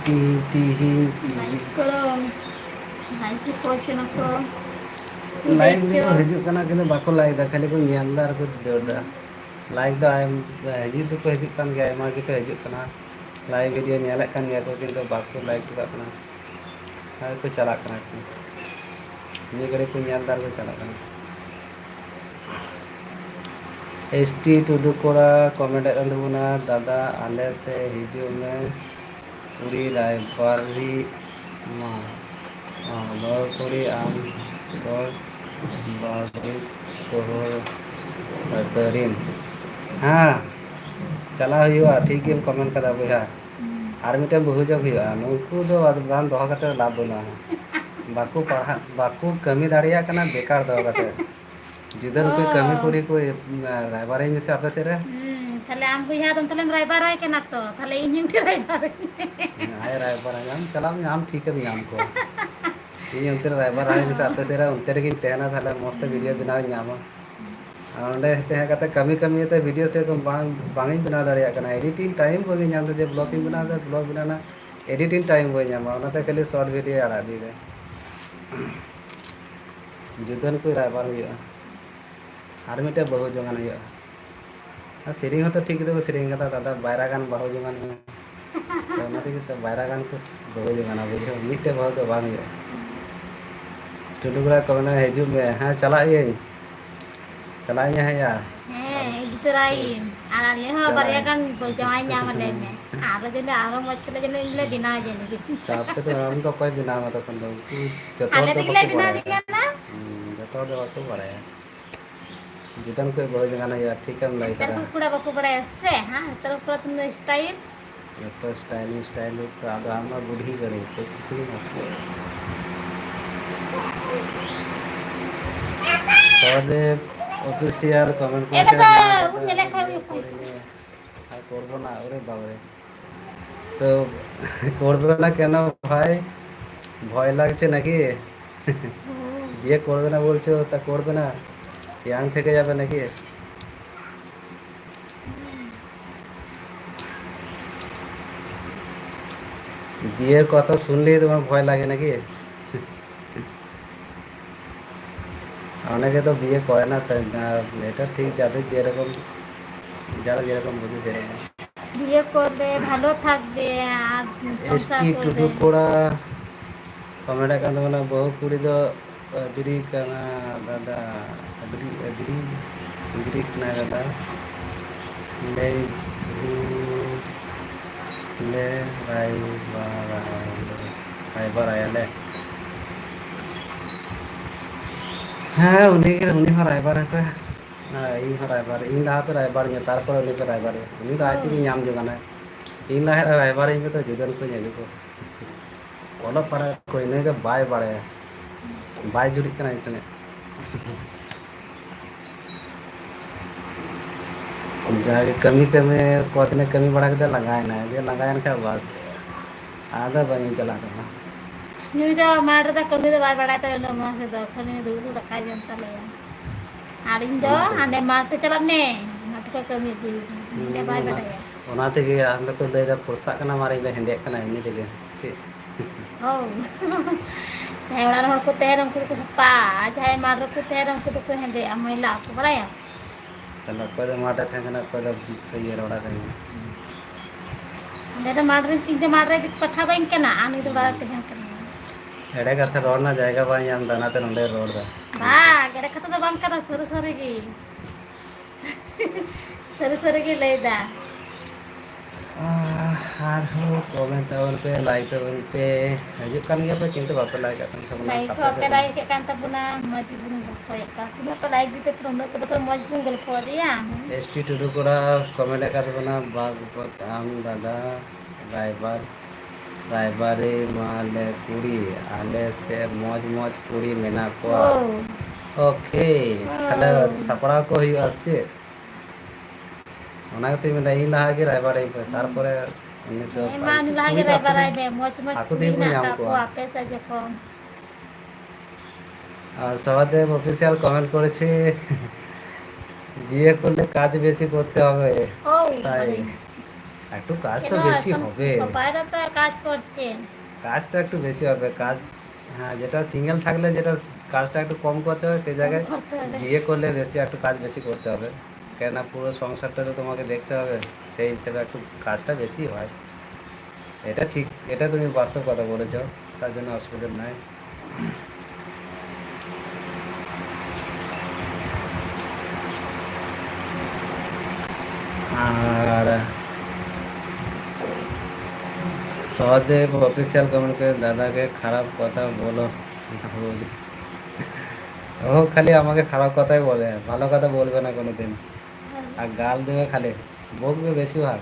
ᱛᱤᱦᱤᱧ ᱞᱟᱭᱤᱠ ᱠᱚᱲᱚ ᱞᱟᱭᱤक ᱯᱚᱭᱥᱟ ᱠᱚ ᱞᱟᱭᱤᱠ ᱫᱚᱠᱚ ᱦᱤᱡᱩᱜ ᱠᱟᱱᱟ ᱠᱤᱱᱛᱩ ᱵᱟᱠᱚ ᱞᱟᱭᱤᱠ ᱫᱟ, ᱠᱷᱟᱹᱞᱤ ᱠᱚ ᱧᱮᱞ ᱫᱟ ᱟᱨ ᱠᱚ ᱫᱟᱹᱲ ᱫᱟ। ᱞᱟᱭᱤᱠ ᱫᱚ ᱦᱤᱡᱩᱜ ᱫᱚᱠᱚ ᱦᱤᱡᱩᱜ ᱠᱟᱱ ᱜᱮᱭᱟ, ᱟᱭᱢᱟ ᱜᱮᱠᱚ ᱦᱤᱡᱩᱜ ᱠᱟᱱᱟ। ᱞᱟᱭᱤভ ᱵᱷᱤᱰᱤᱭᱳ ᱧᱮᱞᱮᱫ ᱠᱟᱱ ᱜᱮᱭᱟ ᱠᱚ, ᱠᱤᱱᱛᱩ ᱵᱟᱠᱚ ᱞᱟᱭᱤᱠ ᱠᱟᱜ ᱠᱟᱱᱟ। ᱟᱨ ᱠᱚ ᱪᱟᱞᱟᱜ ᱠᱟᱱᱟ ᱠᱚ, ᱢᱤᱫ ᱜᱷᱟᱹᱲᱤᱡ ᱠᱚ ᱧᱮᱞ ᱫᱟ ᱟᱨ ᱠᱚ ᱪᱟᱞᱟᱜ ᱠᱟᱱᱟ। ᱮᱥᱴᱤ ᱴᱩᱰᱩ ᱠᱚᱲᱟ ᱠᱚᱢᱮᱱᱴ ᱠᱟᱱ ᱛᱟᱵᱚᱱᱟ, ᱫᱟᱫᱟ ᱟᱞᱮ ᱥᱮᱫ ᱦᱤᱡᱩᱜ ᱢᱮ ᱠᱩᱲᱤ ᱨᱟᱭᱵᱟᱨᱤᱡ ᱢᱟ ᱫᱚ ᱠᱩᱲᱤ ᱟᱢ ᱫᱚ ᱵᱟᱹᱲᱤᱡ ᱛᱚᱦᱚᱲ ᱛᱟᱹᱨᱤᱱ। ᱦᱮᱸ ᱪᱟᱞᱟᱣ ᱦᱩᱭᱩᱜᱼᱟ, ᱴᱷᱤᱠ ᱜᱮᱢ ᱠᱚᱢᱮᱱᱴ ᱠᱟᱫᱟ ᱵᱚᱭᱦᱟ। ᱟᱨ ᱢᱤᱫᱴᱮᱱ ᱵᱟᱹᱦᱩ ᱡᱚᱜ ᱦᱩᱭᱩᱜᱼᱟ, ᱱᱩᱠᱩ ᱫᱚ ᱵᱟᱝ ᱫᱚᱦᱚ ᱠᱟᱛᱮᱫ ᱞᱟᱵᱷ ᱵᱟᱹᱱᱩᱜᱼᱟ। ᱵᱟᱠᱚ ᱯᱟᱲᱦᱟᱜ, ᱵᱟᱠᱚ ᱠᱟᱹᱢᱤ ᱫᱟᱲᱮᱭᱟᱜ ᱠᱟᱱᱟ ᱵᱮᱠᱟᱨ ᱫᱚᱦᱚ ᱠᱟᱛᱮᱫ। ᱡᱩᱫᱟᱹ ᱚ ᱱᱩᱠᱩ ᱠᱟᱹᱢᱤ ᱠᱩᱲᱤ ᱠᱚ ᱨᱟᱭᱵᱟᱨᱤᱧ ᱢᱮᱥᱮ ᱟᱯᱮ ᱥᱮᱫ ᱨᱮ। ᱛᱟᱦᱞᱮ ᱟᱢ ᱵᱚᱭᱦᱟ ᱫᱚ ᱛᱟᱦᱞᱮᱢ ᱨᱟᱭᱵᱟᱨᱟᱭ ᱠᱟᱱᱟ ᱛᱚ, ᱛᱟᱦᱞᱮ ᱤᱧ ᱦᱚᱸ ᱨᱟᱭᱵᱟᱨᱟᱹᱧ ᱢᱮ। ᱟᱭ ᱨᱟᱭᱵᱟᱨᱟᱹᱧ, ᱟᱢ ᱪᱟᱞᱟᱜ ᱢᱮ, ᱟᱢ ᱴᱷᱤᱠᱮᱢ ᱧᱟᱢ ᱠᱚᱣᱟ। ᱤᱧ ᱚᱱᱛᱮ ᱨᱮ ᱨᱟᱭᱵᱟᱨᱟᱭ ᱢᱮᱥᱮ ᱟᱯᱮ ᱥᱮᱫ ᱨᱮ, ᱚᱱᱛᱮ ᱨᱮᱜᱮᱧ ᱛᱟᱦᱮᱱᱟ, ᱛᱟᱦᱞᱮ ᱢᱚᱡᱽ ᱛᱮ ᱵᱷᱤᱰᱤᱭᱳ ᱵᱮᱱᱟᱣ ᱤᱧ ᱧᱟᱢᱟ। ᱟᱨ ᱚᱸᱰᱮ ᱛᱟᱦᱮᱸ ᱠᱟᱛᱮ ᱠᱟᱹᱢᱤ ᱠᱟᱹᱢᱤᱛᱮ ᱵᱷᱤᱰᱤᱭᱳ ᱥᱮᱨᱚᱠᱚᱢ ᱵᱟᱝᱤᱧ ᱵᱮᱱᱟᱣ ᱫᱟᱲᱮᱭᱟᱜ ᱠᱟᱱᱟ। ᱮᱰᱤᱴᱤᱝ ᱴᱟᱭᱤᱢ ᱵᱟᱹᱧ ᱧᱟᱢ ᱮᱫᱟ, ᱡᱮ ᱵᱞᱚᱜ ᱤᱧ ᱵᱮᱱᱟᱣ ᱮᱫᱟ, ᱵᱞᱚᱜ ᱵᱮᱱᱟᱣ ᱨᱮᱱᱟᱜ ᱮᱰᱤᱴᱤᱝ ᱴᱟᱭᱤᱢ ᱵᱟᱹᱧ ᱧᱟᱢᱟ, ᱚᱱᱟᱛᱮ ᱠᱷᱟᱹᱞᱤ ᱥᱚᱨᱴ ᱵᱷᱤᱰᱤᱭᱳ ᱟᱲᱟᱜ ᱤᱫᱤᱭᱮᱫᱟ। ᱡᱩᱫᱟᱹᱱ ᱠᱚ ᱨᱟᱭᱵᱟᱨ ᱦᱩᱭᱩᱜᱼᱟ, ᱟᱨ ᱢᱤᱫᱴᱮᱡ ᱵᱟᱹᱦᱩ ᱡᱚᱝᱟᱱ ᱦᱩᱭᱩᱜᱼᱟ। ᱟᱨ ᱥᱮᱨᱮᱧ ᱦᱚᱸᱛᱚ ᱴᱷᱤᱠ ᱜᱮᱛᱚ ᱠᱚ ᱥᱮᱨᱮᱧ ᱠᱟᱫᱟ, ᱫᱟᱫᱟ ᱵᱟᱭᱨᱟ ᱜᱟᱱ ᱵᱟᱹᱦᱩ ᱡᱚᱝᱟᱱ ᱢᱮ। ᱛᱚ ᱚᱱᱟ ᱛᱮᱜᱮ ᱛᱚ ᱵᱟᱭᱨᱟ ᱜᱟᱱ ᱠᱚ ᱵᱟᱹᱦᱩ ᱡᱚᱝᱟᱱᱟ, ᱵᱩᱡᱷᱟᱹᱣ, ᱢᱤᱫᱴᱮᱡ ᱵᱟᱹᱦᱩ ᱫᱚ ᱵᱟᱝ ᱦᱩᱭᱩᱜᱼᱟ। ᱴᱩᱰᱩ ᱠᱚᱲᱟ ᱠᱚ ᱢᱮᱱᱟ ᱦᱤᱡᱩᱜ ᱢᱮ, ᱦᱮᱸ ᱪᱟᱞᱟᱜ ᱤᱧ, ᱪᱟᱞᱟᱜ ᱤᱧ ᱦᱭᱟ। ᱦᱮᱸ ᱤᱫᱤ ᱛᱚᱨᱟᱭᱤᱢ, ᱟᱨ ᱟᱞᱮ ᱦᱚᱸ ᱵᱟᱨᱭᱟ ᱪᱟᱞᱟᱜ ᱜᱟᱱ ᱡᱟᱶᱟᱭ ᱧᱟᱢ ᱟᱞᱮ ᱢᱮ। ᱟᱨᱚ ᱡᱟᱱᱤ ᱟᱨᱚ ᱢᱚᱡᱽ ᱛᱮᱞᱮ ᱡᱟᱹᱱᱤᱡ ᱵᱮᱱᱟᱣ ᱡᱟᱹᱱᱤᱡ। ᱟᱯᱮ ᱫᱚ ᱟᱢ ᱫᱚ ᱚᱠᱚᱭ ᱵᱮᱱᱟᱣ ᱟᱢᱟ ᱛᱚᱠᱷᱚᱱ ᱫᱚ, ᱩᱱᱠᱩ ᱡᱚᱛᱚ ᱦᱚᱲ ᱟᱞᱮ ᱫᱚ ᱛᱮᱜᱮᱞᱮ ᱵᱟᱠᱚ ᱵᱮᱱᱟᱣ ᱵᱟᱲᱟᱭᱟ। ᱡᱚᱝᱟᱱᱟ ᱡᱚᱛᱚ ᱦᱚᱲ ᱫᱚ ᱵᱟᱠᱚ ᱵᱟᱲᱟᱭᱟ, ᱡᱩᱫᱟᱹᱱ ᱠᱚ ᱵᱟᱹᱦᱩ ᱡᱚᱝᱟᱱ ᱦᱩᱭᱩᱜᱼᱟ। ᱴᱷᱤᱠᱮᱢ ᱞᱟᱹᱭ ᱱᱮᱛᱟᱨ ᱠᱟᱫᱟ। ᱠᱚ ᱠᱚᱲᱟ ᱵᱟᱠᱚ ᱵᱟᱲᱟᱭᱟ ᱥᱮ, ᱦᱮᱸ ᱱᱮᱛᱟᱨ ᱠᱚᱲᱟ ᱛᱤᱱᱟᱹᱜ ᱥᱴᱟᱭᱤᱞ। ᱡᱚᱛᱚ ᱥᱴᱟᱭᱞᱤᱥ ᱥᱴᱟᱭᱞᱤᱥ ᱛᱚ, ᱟᱫᱚ ᱟᱢ ᱢᱟ ᱵᱩᱰᱷᱤ ᱜᱟᱹᱲᱤ, ᱛᱚ ᱠᱩᱥᱤ ᱢᱮᱥᱮ। সহদেব অফিসিয়াল কমেন্ট এটা করেছে, তো না দাদা উন আমি লেখা বিয়ে করিনি আর করবো না। ওরে বাবারে, তো করবে না কেন ভাই, ভয় লাগছে নাকি? বিয়ে করবে না বলছো, তা করবে না, ইয়াং থেকে যাবে নাকি? বিয়ের কথা শুনলেই তোমার ভয় লাগে নাকি? অনেকে তো বিয়ে করে না, তাই না, এটা ঠিক, যাদের যেরকম, যারা যেরকম বুঝে সেরকম। বিয়ে করবে, ভালো থাকবে, আর সংসার এসটি করবে। টুডু কোড়া comment kan mana bahu kuri do diri kana dada diri kana dada le le rai barai le হ্যাঁ উনি হো রাইবার ᱠᱚ, ᱤᱧ ᱦᱚᱸ ᱨᱟᱭᱵᱟᱨ, ᱤᱧ ᱞᱟᱦᱟᱛᱮ ᱨᱟᱭᱵᱟᱨ ᱤᱧ, ᱛᱟᱨᱯᱚᱨᱮ ᱩᱱᱤ ᱯᱮ ᱨᱟᱭᱵᱟᱨ, ᱩᱱᱤ ᱫᱚ ᱟᱡ ᱛᱮᱜᱮ ᱧᱟᱢ ᱡᱚᱝᱟᱱᱟᱭ। ᱤᱧ ᱞᱟᱦᱟ ᱨᱟᱭᱵᱟᱨᱤᱧ ᱯᱮ ᱛᱚ, ᱡᱩᱫᱟᱹᱱ ᱠᱚᱧ ᱟᱹᱜᱩ ᱠᱚᱣᱟ। ᱚᱞᱚᱜ ᱯᱟᱲᱦᱟᱜ ᱚᱠᱚᱭ ᱱᱩᱭ ᱫᱚ ᱵᱟᱭ ᱵᱟᱲᱟᱭᱟ, ᱵᱟᱭ ᱡᱩᱨᱤᱜ ᱠᱟᱱᱟ ᱤᱧ ᱥᱚᱸᱜᱮ। ᱡᱟᱜᱮ ᱠᱟᱹᱢᱤ ᱠᱟᱹᱢᱤ ᱠᱚᱫᱤᱱᱮ ᱠᱟᱹᱢᱤ ᱵᱟᱲᱟ ᱠᱟᱛᱮ ᱞᱟᱸᱜᱟᱭᱮᱱᱟᱭ, ᱡᱮ ᱞᱟᱸᱜᱟᱭᱮᱱ ᱠᱷᱟᱡ ᱵᱟᱥ ᱟᱫᱚ ᱵᱟᱝᱤᱧ ᱪᱟᱞᱟᱜ ᱠᱟᱱᱟ। ᱱᱩᱭ ᱫᱚ ᱢᱟᱴ ᱨᱮᱫᱚ ᱠᱟᱹᱢᱤ ᱫᱚ ᱵᱟᱭ ᱵᱟᱲᱟᱭ ᱛᱟᱞᱮᱭᱟ ᱩᱱᱟᱹᱜ ᱢᱚᱡᱽ ᱛᱮᱫᱚ, ᱠᱷᱟᱹᱞᱤ ᱫᱩᱲᱩᱵ ᱫᱩᱲᱩᱵ ᱫᱟᱠᱟᱭ ᱡᱚᱢ ᱛᱟᱞᱮᱭᱟ। ᱟᱨ ᱤᱧ ᱫᱚ ᱚᱱᱟ ᱛᱮᱜᱮ ᱦᱟᱸᱰᱮ ᱢᱟᱴᱷ ᱛᱮ ᱪᱟᱞᱟᱜ ᱢᱮ, ᱢᱟᱴᱷ ᱠᱷᱚᱡ ᱠᱟᱹᱢᱤ ᱟᱹᱜᱩᱭᱮᱢᱮ, ᱩᱱᱤ ᱫᱚ ᱵᱟᱭ ᱵᱟᱰᱟᱭᱟ। ᱚᱱᱟ ᱛᱮᱜᱮ ᱟᱢ ᱫᱚᱠᱚ ᱞᱟᱹᱭᱫᱟ ᱯᱷᱚᱨᱥᱟᱜ ᱠᱟᱱᱟᱢ, ᱟᱨ ᱤᱧ ᱫᱚ ᱦᱮᱸᱫᱮᱜ ᱠᱟᱱᱟ ᱮᱢᱱᱤ ᱛᱮᱜᱮ ᱥᱮ। ᱦᱳᱭ ᱡᱟᱦᱟᱸᱭ ᱚᱲᱟᱜ ᱨᱮᱱ ᱦᱚᱲ ᱠᱚ ᱛᱟᱦᱮᱱᱟ ᱩᱱᱠᱩ ᱫᱚᱠᱚ ᱥᱟᱯᱷᱟᱜᱼᱟ, ᱟᱨ ᱡᱟᱦᱟᱸᱭ ᱢᱟᱴᱷ ᱨᱮᱠᱚ ᱛᱟᱦᱮᱱᱟ ᱩᱱᱠᱩ ᱫᱚᱠᱚ ᱦᱮᱸᱫᱮᱜᱼᱟ, ᱢᱚᱭᱞᱟᱜ ᱟᱠᱚ, ᱵᱟᱲᱟᱭᱟᱢ। ᱛᱟᱦᱞᱮ ᱚᱠᱚᱭ ᱫᱚ ᱢᱟᱴᱷ ᱨᱮ ᱛᱟᱦᱮᱸ ᱠᱟᱱᱟ, ᱚᱠᱚᱭ ᱫᱚ ᱤᱭᱟᱹ ᱨᱮ ᱚᱲᱟᱜ ᱨᱮ ᱢᱮᱱᱟᱭᱟ। ᱚᱸᱰᱮ ᱫᱚ ᱢᱟᱴᱷ ᱨᱮ, ᱤᱧ ᱫᱚ ᱢᱟᱴᱷ ᱨᱮ ᱯᱟᱴᱷᱟᱣ ᱠᱟᱹᱧ ᱠᱟᱱᱟ, ᱟᱨ ᱱᱩᱭ ᱫᱚ ᱚᱲᱟᱜ ᱨᱮ ᱛᱟᱦᱮᱱ ᱠᱟᱱᱟ। ᱮᱲᱮ ᱠᱟᱛᱷᱟ ᱨᱚᱲ ᱨᱮᱱᱟᱜ ᱡᱟᱭᱜᱟ ᱵᱟᱭ ᱧᱟᱢ ᱮᱫᱟ, ᱚᱱᱟᱛᱮ ᱱᱚᱸᱰᱮᱭ ᱨᱚᱲ ᱮᱫᱟ। ᱵᱟᱝ ᱮᱲᱮ ᱠᱟᱛᱷᱟ ᱫᱚ ᱵᱟᱝ ᱠᱟᱱᱟ, ᱥᱟᱹᱨᱤ ᱥᱟᱹᱨᱤ ᱜᱮ। ᱥᱟᱹᱨᱤ ᱥᱟᱹᱨᱤ ᱜᱮ ᱞᱟᱹᱭᱫᱟ। ᱟᱨᱦᱚᱸ ᱠᱚᱢᱮᱱᱴ ᱛᱟᱵᱚᱱ ᱯᱮ, ᱞᱟᱭᱤᱠ ᱛᱟᱵᱚᱱ ᱯᱮ, ᱦᱤᱡᱩᱜ ᱠᱟᱱ ᱜᱮᱭᱟ ᱯᱮ ᱠᱤᱱᱛᱩ ᱵᱟᱯᱮ ᱞᱟᱭᱤᱠ ᱟᱜ ᱛᱟᱵᱚᱱᱟ, ᱞᱟᱭᱤᱠ ᱦᱚᱸ ᱥᱟᱯᱚᱨᱴ ᱵᱟᱯᱮ ᱮᱫ ᱵᱚᱱᱟ। ᱞᱟᱭᱤᱠᱮᱫ ᱠᱟᱱ ᱛᱟᱵᱚᱱᱟ, ᱢᱚᱡᱽ ᱵᱚᱱ ᱜᱚᱞᱯᱷᱚᱭᱮᱫ ᱠᱟᱱ, ᱛᱤᱱᱟᱹᱜ ᱯᱮ ᱞᱟᱭᱤᱠ ᱫᱤᱛᱮ ᱩᱱᱟᱹᱜ ᱛᱮᱫᱚ ᱢᱚᱡᱽ ᱵᱚᱱ ᱜᱚᱞᱯᱷᱚ ᱤᱫᱤᱭᱟ। ᱮᱥᱴᱤ ᱴᱩᱰᱩ ᱠᱚᱲᱟ ᱠᱚᱢᱮᱱᱴ ᱠᱟᱱ ᱛᱟᱵᱚᱱᱟ, ᱵᱟᱜᱵᱚᱛ ᱟᱢ ᱫᱟᱫᱟ ᱨᱟᱭᱵᱟᱨ ᱨᱟᱭᱵᱟᱨᱤ ᱢᱟᱞᱮ ᱠᱩᱲᱤ, ᱟᱞᱮ ᱥᱮᱫ ᱢᱚᱡᱽ ᱢᱚᱡᱽ ᱠᱩᱲᱤ ᱢᱮᱱᱟᱜ ᱠᱚᱣᱟ। ᱳ ᱳᱠᱮ, ᱳ ᱛᱟᱦᱞᱮ ᱥᱟᱯᱲᱟᱣ ᱠᱚ ᱦᱩᱭᱩᱜᱼᱟ ᱥᱮ ᱪᱮᱫ? ᱚᱱᱟ ᱜᱮᱛᱚᱧ ᱢᱮᱱᱫᱟ, ᱤᱧ ᱞᱟᱦᱟ ᱜᱮ ᱨᱟᱭᱵᱟᱨᱤᱧ ᱯᱮ, ᱛᱟᱨᱯᱚᱨᱮ ᱩᱱᱤ ᱫᱚ ᱦᱮᱸ ᱢᱟ ᱩᱱᱤ ᱞᱟᱦᱟ ᱠᱩᱲᱤ ᱜᱮ ᱫᱚ ᱨᱟᱭᱵᱟᱨᱟᱭ ᱢᱮ, ᱢᱚᱡᱽ ᱢᱚᱡᱽ ᱟᱠᱚ ᱠᱩᱲᱤ ᱛᱮᱜᱮ ᱠᱚ ᱦᱮᱱᱟᱜ ᱧᱟᱢ ᱟᱠᱟᱫ ᱠᱚᱣᱟ। ᱠᱚᱣᱟ ᱟᱯᱮ ᱥᱮᱫ ᱡᱚᱠᱷᱚᱱ। আর সহদেব অফিসিয়াল কমেন্ট করেছে, বিয়ে করলে কাজ বেশি করতে হবে, ও তাই বাবারে একটু কাজ তো কেন বেশি এখন হবে, সবাইরা তো কাজ করছেন। কাজ তো একটু বেশি হবে কাজ। হ্যাঁ, যেটা সিঙ্গেল থাকলে যেটা কাজটা একটু কম করতে হবে, সেই কম জায়গায় করতে হবে। বিয়ে করলে বেশি একটু কাজ বেশি করতে হবে, কেননা পুরো সংসারটা তো তোমাকে দেখতে হবে, সেই হিসেবে একটু কাজটা বেশি হয়। এটা ঠিক, এটা তুমি বাস্তব কথা বলেছো, তার জন্য অসুবিধা নাই। আর সহদেব অফিসিয়াল কমেন্ট করে দাদাকে খারাপ কথা বলো না বলি। ও খালি আমাকে খারাপ কথাই বলে, ভালো কথা বলবে না কোনোদিন, আর গাল দেবে খালি, বকবে বেশিরভাগ।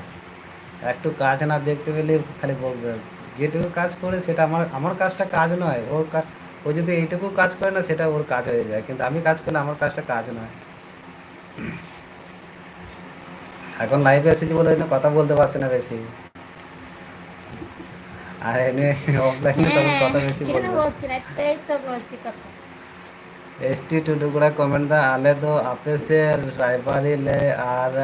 একটু কাজ না দেখতে পেলে খালি বকবে। যেটুকু কাজ করে সেটা আমার আমার কাজটা কাজ নয়, ও যদি এইটুকু কাজ করে না সেটা ওর কাজ হয়ে যায়, কিন্তু আমি কাজ করলে আমার কাজটা কাজ নয়। এখন লাইভে এসেছি বলে ওই জন্য কথা বলতে পারছে না বেশি, আর এনে অফলাইনে তখন হ্যাঁ, কথা বেশি কেন বলবে। বলছি না, একটাই তো বলছি কথা। एसटी टुडुगुड़ा कमेंट दा आले दो आपे से रायबारी ले आर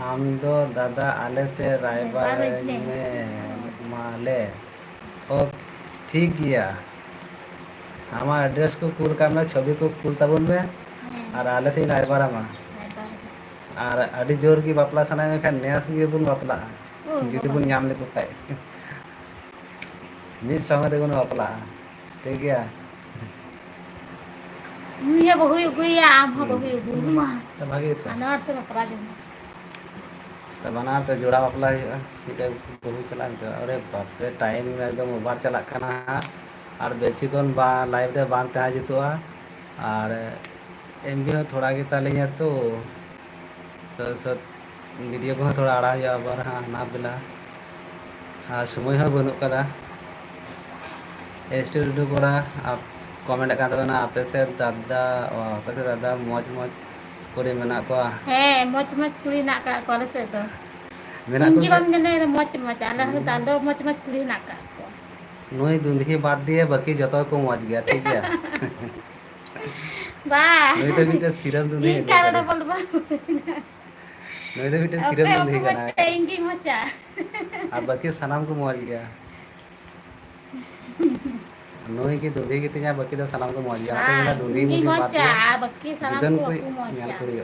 आम दो दादा आले से এবার रायबारी হইলে में माले ओ ठीक गया। हमारा एड्रेस को कुल का मैं छवि को कुल तबुन में হ্যাঁ, और आले से रायबारा में এবার और अड़ी जोर की बापला सना में खान नेस गे बुन बापला ও जुदी বাবা, बुन याम ले को खाए मिस संग दे बुन बापला ठीक गया। নুইয়া বহু গুইয়া আম বহু গুইয়া तो भागी तो আনার তো বাপরা দিন। तो बनार तो जोड़ा बापला मिटे बहु चला तो अरे बाप रे टाइम एकदम ओभार चला कना और बेसी कोन बा लाइव रे बांध तहा जितुआ और एमबी हो थोड़ा गे तालिया तो सब वीडियो को थोड़ा आड़ा हुआ आबार हाँ ना बेला हाँ समय हो बनुक कदा एसटी रुडू कोड़ा आप कमेंट का ना आपे से दादा मौज मौज করে মেনা কো হ্যাঁ, মচ মচ কুড়ি না কা কলে সে তো মেনা ইনকি কো বাম জনে মচ মচ আলা হলো দালো মচ মচ কুড়ি না কা নুই দুন্ধি বাদ দিয়ে বাকি যত को মজ गया ठीक है। বা নুই तो बीटा सिरम दुंधी ইন কারণে বলবা নুই तो बीटा ওকে सिरम ওকে दुंधी মচ करना ইনকি মচা और बाकी सनाम को मज गया নুই की दुंधी की तिया बाकी तो सनाम को मज गया तो मेरा दुंधी ইনকি मुझे बात মচা दिया বাকি সারা जुदन কো कोई কু न्याल মচা करी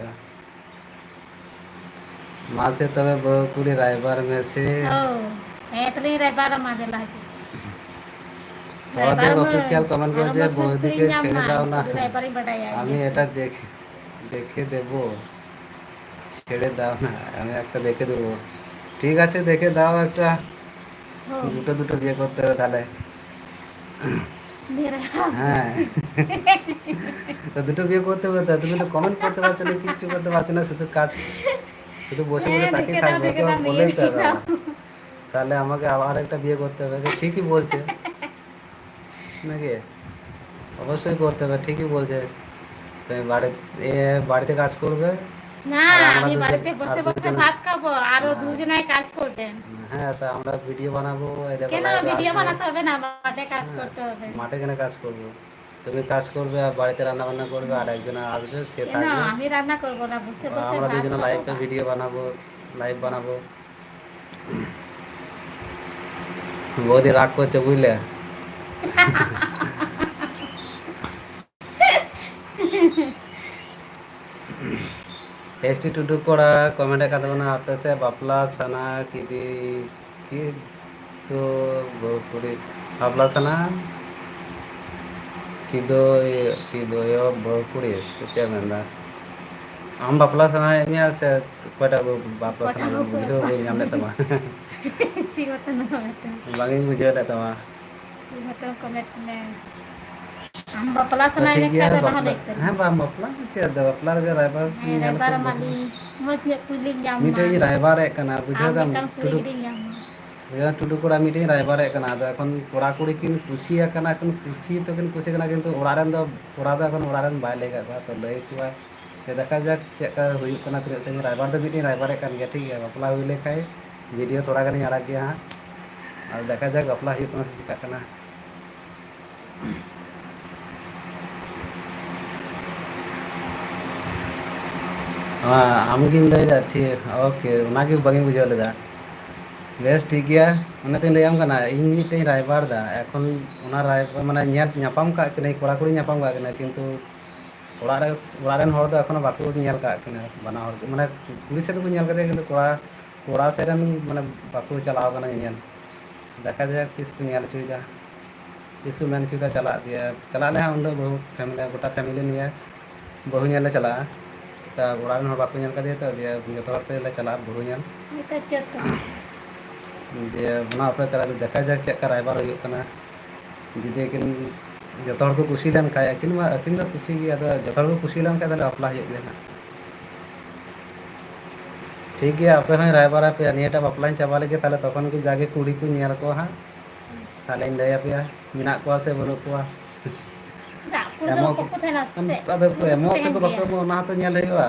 माँ से तबे बहुकुड़ी रायबार में से ও এতলি রে বারা মাঝে লাগে সহদেব অফিসিয়াল কমেন্ট করেছে বৌদিকে ছেড়ে দাও না রে বারে বাড়াই আমি এটা দেখে দেখে দেব ছেড়ে দাও না আমি একটা দেখে দেবো ঠিক আছে দেখে দাও একটা দুটো দুটো বিয়ে করতে হবে তাহলে হ্যাঁ তো দুটো বিয়ে করতে হবে তো তুমি তো কমেন্ট করতে পারছো না কিচ্ছু করতে পারছো না শুধু কাজ শুধু বসে বসে তাকিয়ে থাকবে ওকে আবার বলেই তো হবে আমার। তাহলে আমাকে আবার একটা বিয়ে করতে হবে ঠিকই বলছে নাকি অবশ্যই করতে হবে ঠিকই বলছে তুমি বাড়িতে কাজ করবে না আর আমরা আমি দুজন- বাড়িতে বসে আর বসে দুজনে- ভাত খাবো আর দুজনাই কাজ করবেন। হ্যাঁ তা আমরা ভিডিও বানাবো এই দেখো কেন live ভিডিও আসবে। বানাতে হবে না, মাঠে কাজ করতে হবে। মাঠে কেন কাজ করবো তুমি কাজ করবে আর বাড়িতে রান্না বান্না করবে আর একজন আসবে সে কেন থাকবে আমি রান্না করবো না, বসে বসে আমরা ভাত দুজনে খাবো। লাইভে ভিডিও বানাবো লাইভ বানাবো বৌদি রাগ করছে বুঝলে टेस्टी टुडू कोड़ा कमेंट का दो ना आपे से बापला सना की तो पूरी बापला सना की दो यो पूरी सोचे मेंदा हम बापला सना एमिया से कोटा बापला सना बुझे हो नाम ले तमा সিগত না হতো बागी बुझे ले तमा সিগত কমেন্ট নে हम बपला तो सना ठीक ने है खाते बापला बाहर हां बापला से बापला के रायबार रायबार माली मत ने कुलिंग जाम मिटे रायबार एक ना बुझे दा टुडू कुलिंग जाम टुडू कोड़ा मिटे रायबार एक ना এখন কোড়া কুড়ি কিন খুশি এখন এখন খুশি তো কিন খুশি না কিন্তু ওড়ারেন দো কোড়া দো এখন ওড়ারেন বাই লেগা তো লই কুয়া তে দেখা যাক চেকা হুই কনা তিরে সঙ্গে রাयबार तो मिटे रायबार एक गया ठीक है बापला हुई लेखाय वीडियो थोड़ा गानी आड़ा गया हां और देखा जाक बापला हुई कना से चिका कना हाँ आमगिम लई जा ठीक ओके ओनागे बगिन बुझा लेदा बेस ठीक गया उन्हें तीन लैम कना इन मिटे रायबार दा एखन ओना रायबार माने ᱧᱮᱞ ᱧᱟᱯᱟᱢ ᱠᱟᱜ ᱠᱤᱱᱟᱹ ᱠᱚᱲᱟ ᱠᱩᱲᱤ ᱧᱟᱯᱟᱢ ᱠᱟᱜ ᱠᱤᱱᱟᱹ ᱠᱤᱱᱛᱩ ᱚᱲᱟᱜ ᱨᱮᱱ ᱦᱚᱲ ᱫᱚ ᱮᱠᱷᱚᱱᱳ ᱵᱟᱠᱚ ᱧᱮᱞ ᱠᱟᱜ ᱠᱤᱱᱟᱹ ᱵᱟᱱᱟ ᱦᱚᱲ ᱢᱟᱱᱮ ᱠᱩᱲᱤ ᱥᱮᱫ ᱫᱚᱠᱚ ᱧᱮᱞ ᱠᱟᱫᱮᱭᱟ ᱠᱤᱱᱛᱩ ᱠᱚᱲᱟ ᱥᱮᱫ ᱨᱮᱱ ᱢᱟᱱᱮ ᱵᱟᱠᱚ ᱪᱟᱞᱟᱣ ᱠᱟᱱᱟ ᱧᱮᱧᱮᱞ দেখা যাক ᱛᱤᱥ ᱠᱚ ᱧᱮᱞ ᱦᱚᱪᱚᱭᱮᱫᱟ ᱛᱤᱥ ᱠᱚ ᱢᱮᱱ ᱦᱚᱪᱚᱭᱮᱫᱟ ᱪᱟᱞᱟᱜ ᱟᱞᱮ ᱦᱟᱸᱜ ᱩᱱ ᱦᱤᱞᱳᱜ ᱜᱚᱴᱟ ᱯᱷᱮᱢᱤᱞᱤ ᱱᱤᱭᱮ ᱵᱟᱹᱦᱩ ᱧᱮᱞ ᱞᱮ ᱪᱟᱞᱟᱜᱼᱟ তা ᱚᱲᱟᱜ ᱨᱮᱱ ᱦᱚᱲ ᱵᱟᱠᱚ ᱧᱮᱞ ᱠᱟᱫᱮᱭᱟ ᱛᱚ ᱫᱤᱭᱮ ᱡᱚᱛᱚ ᱦᱚᱲ ᱛᱮᱞᱮ ᱪᱟᱞᱟᱜᱼᱟ ᱵᱟᱹᱦᱩ ᱧᱮᱞ ᱱᱤᱛᱚᱜ ᱪᱮᱫ ᱠᱟᱱᱟ ᱫᱤᱭᱮ ᱚᱱᱟ ᱚᱯᱮক্ষᱟ ᱨᱮ দেখা যাক ᱪᱮᱫ ᱞᱮᱠᱟ রায়বার ᱦᱩᱭᱩᱜ ᱠᱟᱱᱟ ᱡᱩᱫᱤ ᱠᱤᱱ ᱡᱚᱛᱚ ᱦᱚᱲ ᱠᱚ ᱠᱩᱥᱤ ᱞᱮᱱᱠᱷᱟᱡ ᱟᱹᱠᱤᱱ ᱫᱚ ᱠᱩᱥᱤ ᱜᱮᱭᱟ ᱟᱫᱚ ᱡᱚᱛᱚ ᱦᱚᱲ ᱠᱚ ᱠᱩᱥᱤ ᱞᱮᱱᱠᱷᱟᱡ ᱛᱟᱦᱞᱮ ᱵᱟᱯᱞᱟ ᱦᱩᱭᱩᱜ ᱜᱮᱭᱟ ᱦᱟᱸᱜ ᱴᱷᱤक ᱜᱮᱭᱟ ᱟᱯᱮ ᱦᱚᱸᱧ ᱨᱟᱭᱵᱟᱨ ᱟᱯᱮᱭᱟ ᱱᱤᱭᱟᱹᱴᱟᱜ ᱵᱟᱯᱞᱟᱧ ᱪᱟᱵᱟ ᱞᱮᱜᱮ ᱛᱟᱦᱞᱮ ᱛᱚᱠᱷᱚᱱ ᱜᱮ ᱡᱟᱜᱮ ᱠᱩᱲᱤ ᱠᱚ ᱧᱮᱞ ᱠᱚᱣᱟ ᱦᱟᱸᱜ ᱛᱟᱦᱞᱮᱧ ᱞᱟᱹᱭ ᱟᱯᱮᱭᱟ ᱢᱮᱱᱟᱜ ᱠᱚᱣᱟ ᱥᱮ ᱵᱟᱹᱱᱩᱜ ᱠᱚᱣᱟ ᱫᱟᱜ ᱠᱩᱲᱤ ᱫᱚ ᱮᱢᱚᱜ ᱵᱟᱠᱚ ᱛᱟᱦᱮᱱᱟ ᱥᱮ ᱟᱫᱚ ᱠᱩᱲᱤ ᱫᱚᱠᱚ ᱮᱢᱚᱜ ᱛᱟᱦᱮᱱ ᱥᱮᱠᱚ ᱵᱟᱠᱚ ᱜᱮᱭᱟ ᱮᱢᱚᱜ ᱚᱱᱟ ᱦᱚᱸᱛᱚ ᱧᱮᱞ ᱦᱩᱭᱩᱜᱼᱟ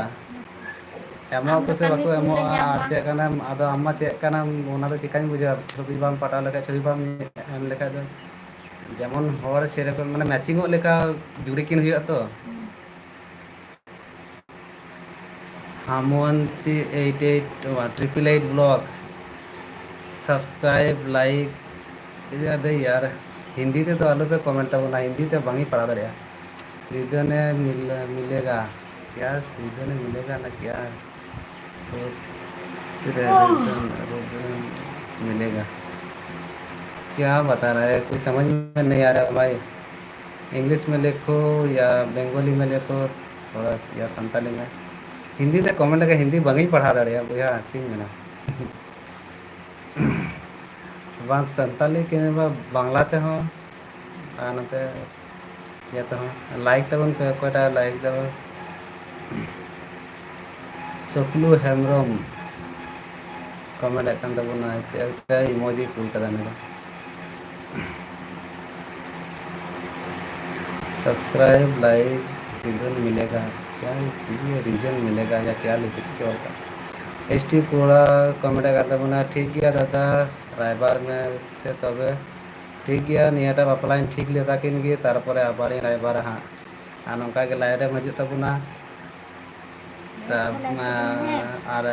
ᱮᱢᱚᱜ ᱟᱢ ᱟᱠᱚ ᱫᱚ ᱥᱮ ᱠᱟᱹᱢᱤ ᱵᱟᱠᱚ ᱠᱩᱲᱟᱹ ᱮᱢᱚᱜᱼᱟ ᱧᱟᱢ ᱟᱨ ᱵᱟᱝ ᱪᱮᱫ ᱠᱟᱱᱟᱢ ᱟᱫᱚ ᱟᱢ ᱢᱟ ᱪᱮᱫ ᱠᱟᱱᱟᱢ ᱚᱱᱟ ᱫᱚ ᱪᱤᱠᱟᱹᱧ ᱵᱩᱡᱷᱟᱹᱣᱟ ᱪᱷᱚᱵᱤ ᱵᱟᱢ ᱯᱟঠাও ᱞᱮᱠᱷᱟᱡ ᱪᱷᱚᱵᱤ ᱵᱟᱢ ᱮᱢ ᱞᱮᱠᱷᱟᱡ ᱫᱚ যেমন হওয়ার সেরকম মানে ম্যাচিংও লেখা জুড়ে কিন হইয়া তো হামন্তী 88 ব্লগ सब्सक्राइब लाइक दे यार हिंदी ते तो आलू पे कमेंट तब हिंदी ते बांगी पढ़ा दड़िया रिदने मिलेगा क्या रिदने मिलेगा ना क्या मिलेगा क्या बता रहा है कोई समझ में नहीं आ रहा भाई इंग्लिश में लिखो या बंगाली में लिखो थोड़ा या संताली में हिंदी ते कमेंट लगे हिंदी बांगी पढ़ा दड़िया भैया अच्छी में ना ᱵᱟᱝ ᱥᱟᱱᱛᱟᱞᱤ ᱠᱤᱝᱵᱟ ᱵᱟᱝᱞᱟ ᱛᱮᱦᱚᱸ ᱟᱨ ᱱᱚᱛᱮ ᱤᱭᱟᱹ ᱛᱮᱦᱚᱸ ᱞᱟᱭᱤᱠ ᱛᱟᱵᱚᱱ ᱯᱮ ᱚᱠᱚᱭᱴᱟᱜ ᱞᱟᱭᱤᱠ ᱫᱚ ᱥᱩᱠᱞᱩ ᱦᱮᱢᱵᱨᱚᱢ कमेंट kan tabuna ᱪᱮᱫ ᱞᱮᱠᱟ ᱤᱢᱳᱡᱤ ᱠᱩᱞ ᱠᱟᱫᱟ ᱱᱩᱭ ᱫᱚ सब्सक्राइब लाइक रीजन मिलेगा क्या ये रीजन मिलेगा या क्या लिखे चल का एस टी कोड़ा कमेंट कर तबना ठीक गया दादा रायबार में से तबे ठीक गया नियाटा बापलाइन ठीक लेता किन गे तारपरे आबार रायबार हाँ और नौका के लाइट मजूद तबना और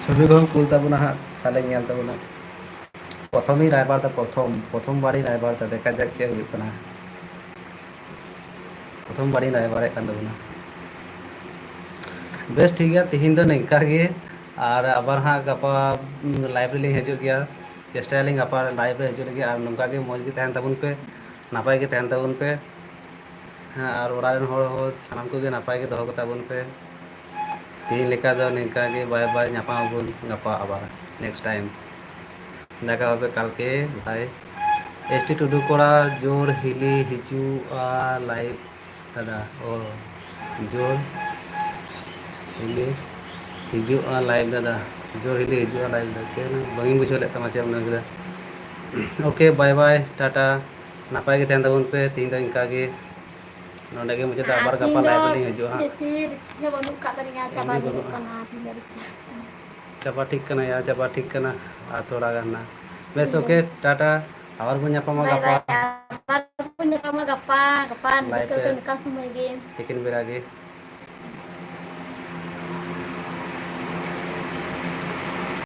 ছবি को कुल तबना हाँ ताले नियल तबना प्रथम ही रायबार दा प्रथम बारी रायबार दा देखा जाक चे हुई कना प्रथम बारी रायबार कान तबना बेस ठीक गया तिहिन दो निंका गे और आबार हाँ गपा लाइब्रेरी हजू गया चेष्टायालिंग गपा लाइव रे हजू लगे और नौका गे मौज गे तहन तबन पे नापाय गे तहन तबन पे हाँ और ओड़ा रेन होड़ हो सानाम को गे नापाय गे दोहो ताबन पे तिहिन लेका दो निंका गे बाय बाय नापा अबन गपा आबार नेक्स्ट टाइम देखा होबे कल के भाई एस टी टुडू कोड़ा जोर हिली हिजुआ लाइव दादा ओ जोर हिली हिजुआ लाइव दादा जोर हिली हिजुआ लाइव दादा के बंगी बुझो ले तमा चेम नगदा ओके बाय बाय टाटा नापाय गे तहन तबन पे तीन दो इनका गे नोंडे गे मुझे आबार गपा लाइव लिंग हिजुआ हां जैसे रिक्शा बनू का तरिया चाबा एमनी दे बनुआ कना फिर चापा ठीक कना या चापा ठीक कना आ थोड़ा गाना बेस ओके टाटा आबार बन nyapama बाय गपा बाय बार punya kamu gapa Live betul ya. tuh nikah sama dia Bikin berage